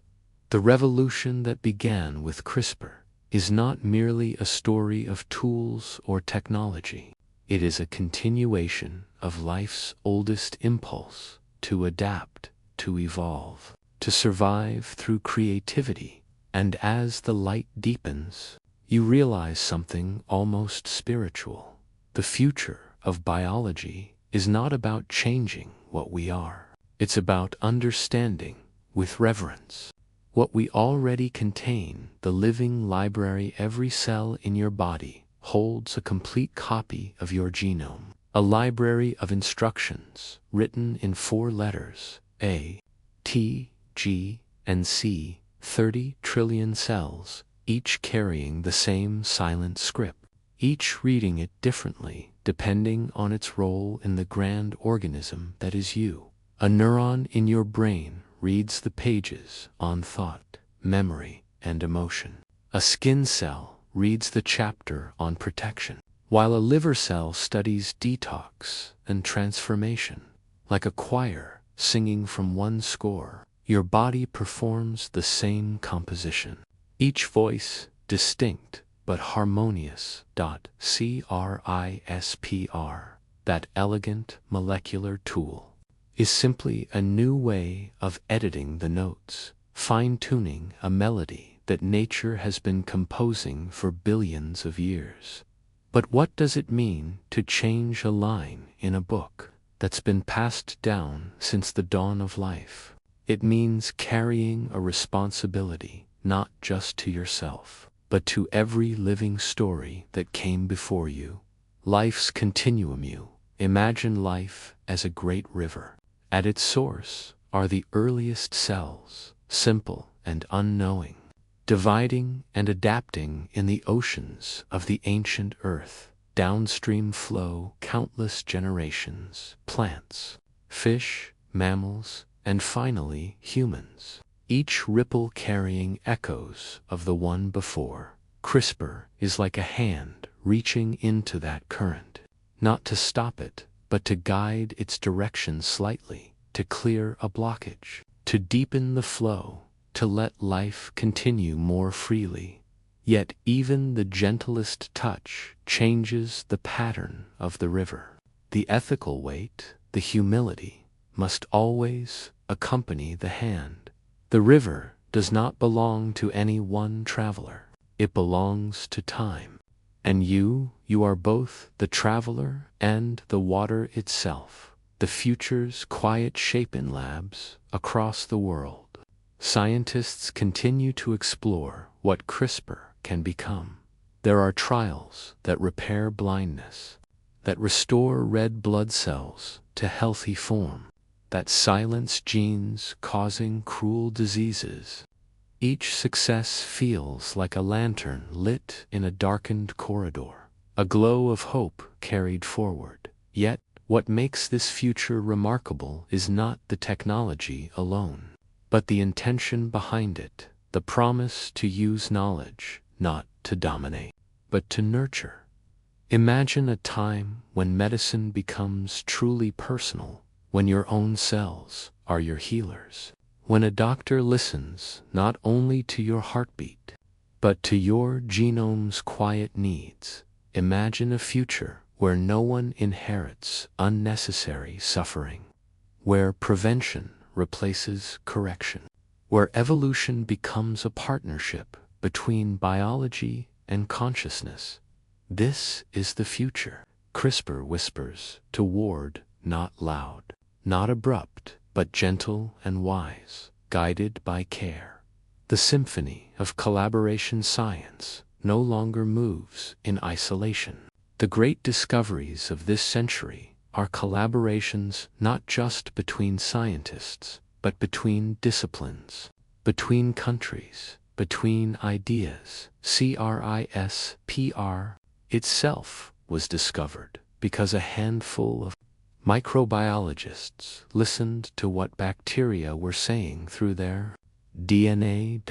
The revolution that began with CRISPR is not merely a story of tools or technology. It is a continuation of life's oldest impulse to adapt, to evolve, to survive through creativity. And as the light deepens, you realize something almost spiritual. The future of biology is not about changing what we are. It's about understanding, with reverence, what we already contain. The living library. Every cell in your body holds a complete copy of your genome, a library of instructions written in 4 letters, A, T, G, and C, 30 trillion cells, each carrying the same silent script, each reading it differently depending on its role in the grand organism that is you. A neuron in your brain reads the pages on thought, memory, and emotion. A skin cell reads the chapter on protection, while a liver cell studies detox and transformation. Like a choir singing from one score, your body performs the same composition, each voice distinct but harmonious. CRISPR, that elegant molecular tool, is simply a new way of editing the notes, fine-tuning a melody that nature has been composing for billions of years. But what does it mean to change a line in a book that's been passed down since the dawn of life? It means carrying a responsibility not just to yourself, but to every living story that came before you. Life's continuum. You imagine life as a great river. At its source are the earliest cells, simple and unknowing, dividing and adapting in the oceans of the ancient earth. Downstream flow countless generations, plants, fish, mammals, and finally humans. each ripple carrying echoes of the one before. CRISPR is like a hand reaching into that current, not to stop it, but to guide its direction slightly, to clear a blockage, to deepen the flow, to let life continue more freely. Yet even the gentlest touch changes the pattern of the river. The ethical weight, the humility, must always accompany the hand. The river does not belong to any one traveler. It belongs to time. And you are both the traveler and the water itself, the future's quiet shape-in labs across the world. Scientists continue to explore what CRISPR can become. There are trials that repair blindness, that restore red blood cells to healthy form, that silence genes causing cruel diseases. Each success feels like a lantern lit in a darkened corridor, a glow of hope carried forward. Yet, what makes this future remarkable is not the technology alone, but the intention behind it, the promise to use knowledge, not to dominate, but to nurture. Imagine a time when medicine becomes truly personal, when your own cells are your healers. When a doctor listens not only to your heartbeat, but to your genome's quiet needs. Imagine a future where no one inherits unnecessary suffering, where prevention replaces correction, where evolution becomes a partnership between biology and consciousness. This is the future. CRISPR whispers toward, not loud, not abrupt, but gentle and wise, guided by care. The symphony of collaboration science no longer moves in isolation. The great discoveries of this century are collaborations not just between scientists, but between disciplines, between countries, between ideas. CRISPR itself was discovered because a handful of microbiologists listened to what bacteria were saying through their DNA.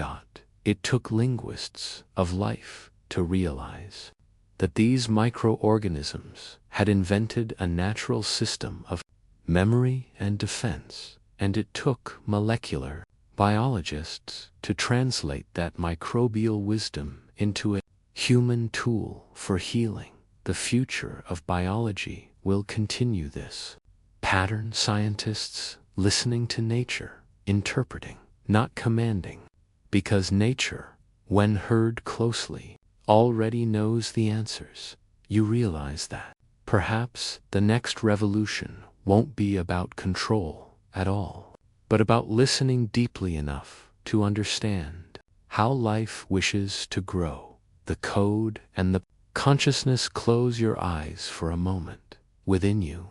It took linguists of life to realize that these microorganisms had invented a natural system of memory and defense, and it took molecular biologists to translate that microbial wisdom into a human tool for healing. The future of biology will continue this pattern. Scientists listening to nature, interpreting, not commanding, because nature, when heard closely, already knows the answers. You realize that perhaps the next revolution won't be about control at all, but about listening deeply enough to understand how life wishes to grow. The code and the consciousness. Close your eyes for a moment. Within you,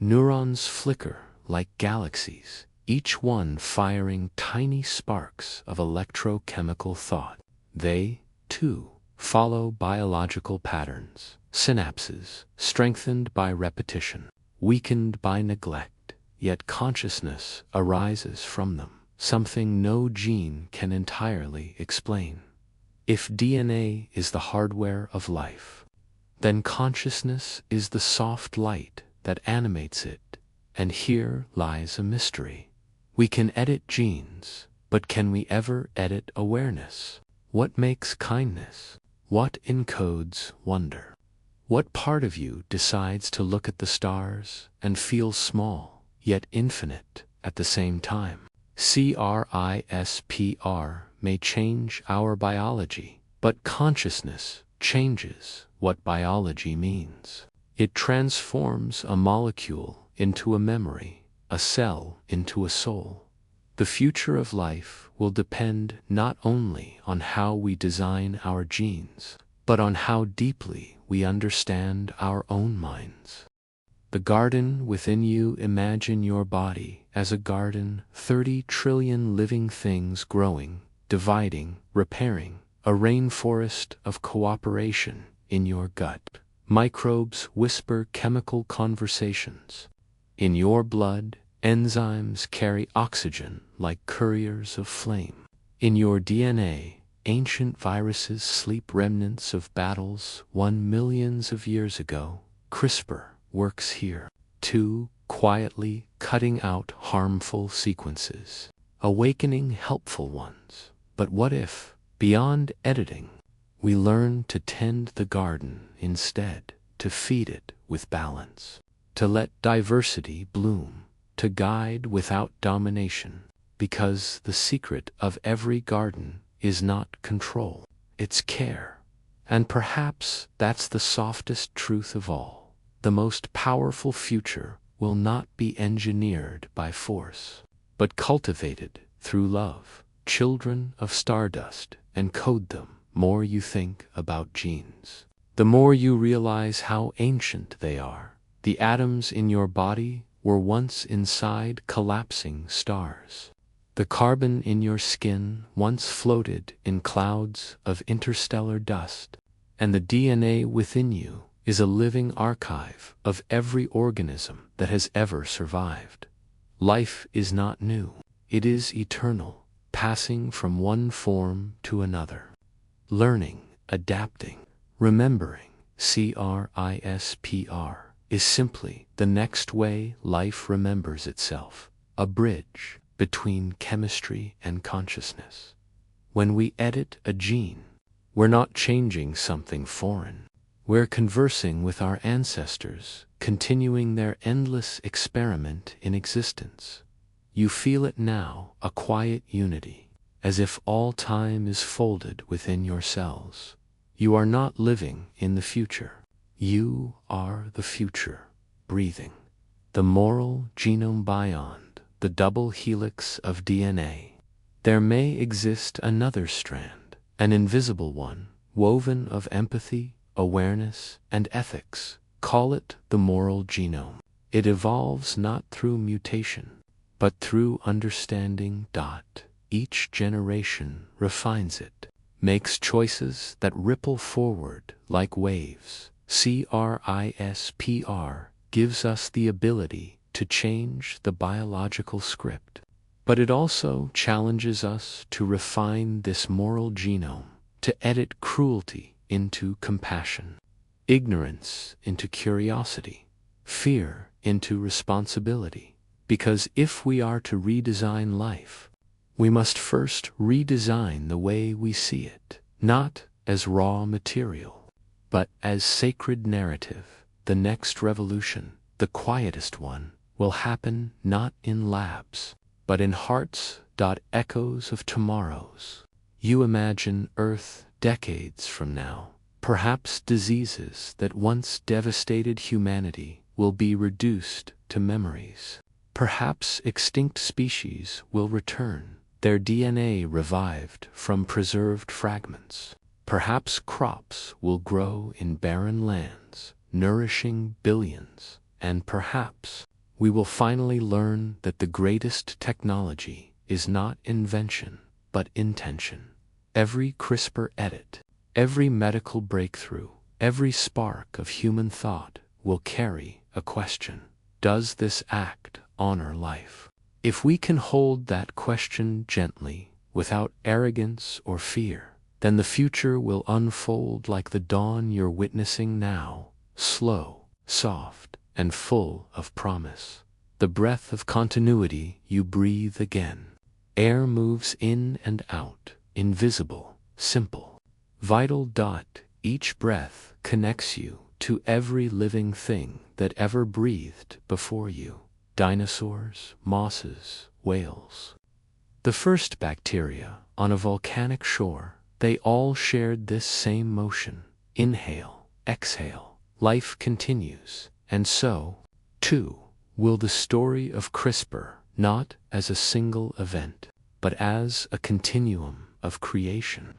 neurons flicker like galaxies, each one firing tiny sparks of electrochemical thought. They, too, follow biological patterns, synapses, strengthened by repetition, weakened by neglect, yet consciousness arises from them, something no gene can entirely explain. If DNA is the hardware of life, then consciousness is the soft light that animates it, and here lies a mystery. We can edit genes, but can we ever edit awareness? What makes kindness? What encodes wonder? What part of you decides to look at the stars and feel small, yet infinite at the same time? CRISPR may change our biology, but consciousness changes what biology means. It transforms a molecule into a memory, a cell into a soul. The future of life will depend not only on how we design our genes, but on how deeply we understand our own minds. The garden within you. Imagine your body as a garden, 30 trillion living things growing, dividing, repairing, a rainforest of cooperation in your gut. Microbes whisper chemical conversations. In your blood, Enzymes carry oxygen like couriers of flame. In your DNA, ancient viruses sleep, remnants of battles won millions of years ago. CRISPR works here, too, quietly cutting out harmful sequences, awakening helpful ones. But what if, beyond editing, we learn to tend the garden instead, to feed it with balance, to let diversity bloom, to guide without domination? Because the secret of every garden is not control, it's care. And perhaps that's the softest truth of all. The most powerful future will not be engineered by force, but cultivated through love. Children of stardust, encode them. More you think about genes, the more you realize how ancient they are. The atoms in your body were once inside collapsing stars. The carbon in your skin once floated in clouds of interstellar dust. And the DNA within you is a living archive of every organism that has ever survived. Life is not new. It is eternal, passing from one form to another. Learning, adapting, remembering, CRISPR, is simply the next way life remembers itself, a bridge between chemistry and consciousness. When we edit a gene, we're not changing something foreign. We're conversing with our ancestors, continuing their endless experiment in existence. You feel it now, a quiet unity, as if all time is folded within your cells. You are not living in the future. You are the future, breathing. The moral genome beyond, the double helix of DNA. There may exist another strand, an invisible one, woven of empathy, awareness, and ethics. Call it the moral genome. It evolves not through mutation, but through understanding. Each generation refines it, makes choices that ripple forward like waves. CRISPR gives us the ability to change the biological script, but it also challenges us to refine this moral genome, to edit cruelty into compassion, ignorance into curiosity, fear into responsibility. Because if we are to redesign life, we must first redesign the way we see it, not as raw material, but as sacred narrative. The next revolution, the quietest one, will happen not in labs, but in hearts. Echoes of tomorrows. You imagine Earth decades from now. Perhaps diseases that once devastated humanity will be reduced to memories. Perhaps extinct species will return, their DNA revived from preserved fragments. Perhaps crops will grow in barren lands, nourishing billions. And perhaps we will finally learn that the greatest technology is not invention, but intention. Every CRISPR edit, every medical breakthrough, every spark of human thought will carry a question. Does this act honor life? If we can hold that question gently, without arrogance or fear, then the future will unfold like the dawn you're witnessing now, slow, soft, and full of promise. The breath of continuity you breathe again. Air moves in and out, invisible, simple, vital. Each breath connects you to every living thing that ever breathed before you. Dinosaurs, mosses, whales. The first bacteria on a volcanic shore, they all shared this same motion. Inhale, exhale. Life continues, and so, too, will the story of CRISPR, not as a single event, but as a continuum of creation.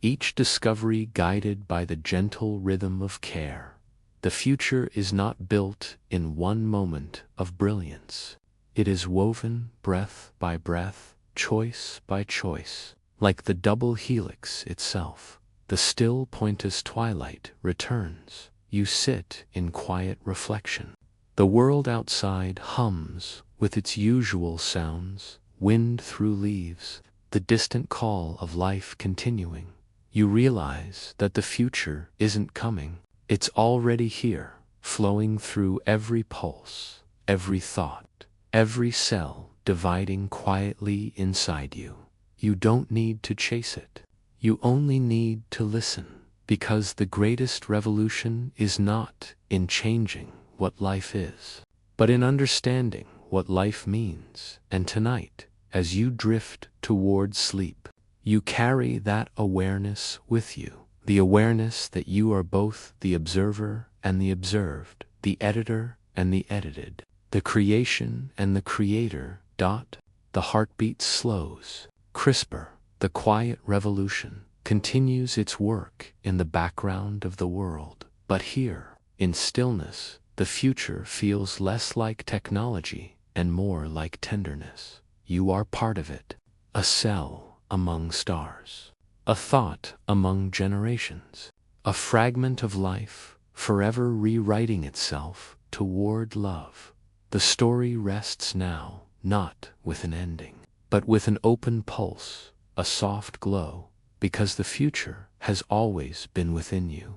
Each discovery guided by the gentle rhythm of care. The future is not built in one moment of brilliance. It is woven breath by breath, choice by choice, like the double helix itself. The still point as twilight returns. You sit in quiet reflection. The world outside hums with its usual sounds, wind through leaves, the distant call of life continuing, you realize that the future isn't coming. It's already here, flowing through every pulse, every thought, every cell dividing quietly inside you. You don't need to chase it. You only need to listen, because the greatest revolution is not in changing what life is, but in understanding what life means. And tonight, as you drift toward sleep, you carry that awareness with you. The awareness that you are both the observer and the observed, the editor and the edited, the creation and the creator. The heartbeat slows. CRISPR, the quiet revolution, continues its work in the background of the world. But here, in stillness, the future feels less like technology and more like tenderness. You are part of it, a cell among stars, a thought among generations, a fragment of life forever rewriting itself toward love. The story rests now, not with an ending, but with an open pulse, a soft glow, because the future has always been within you.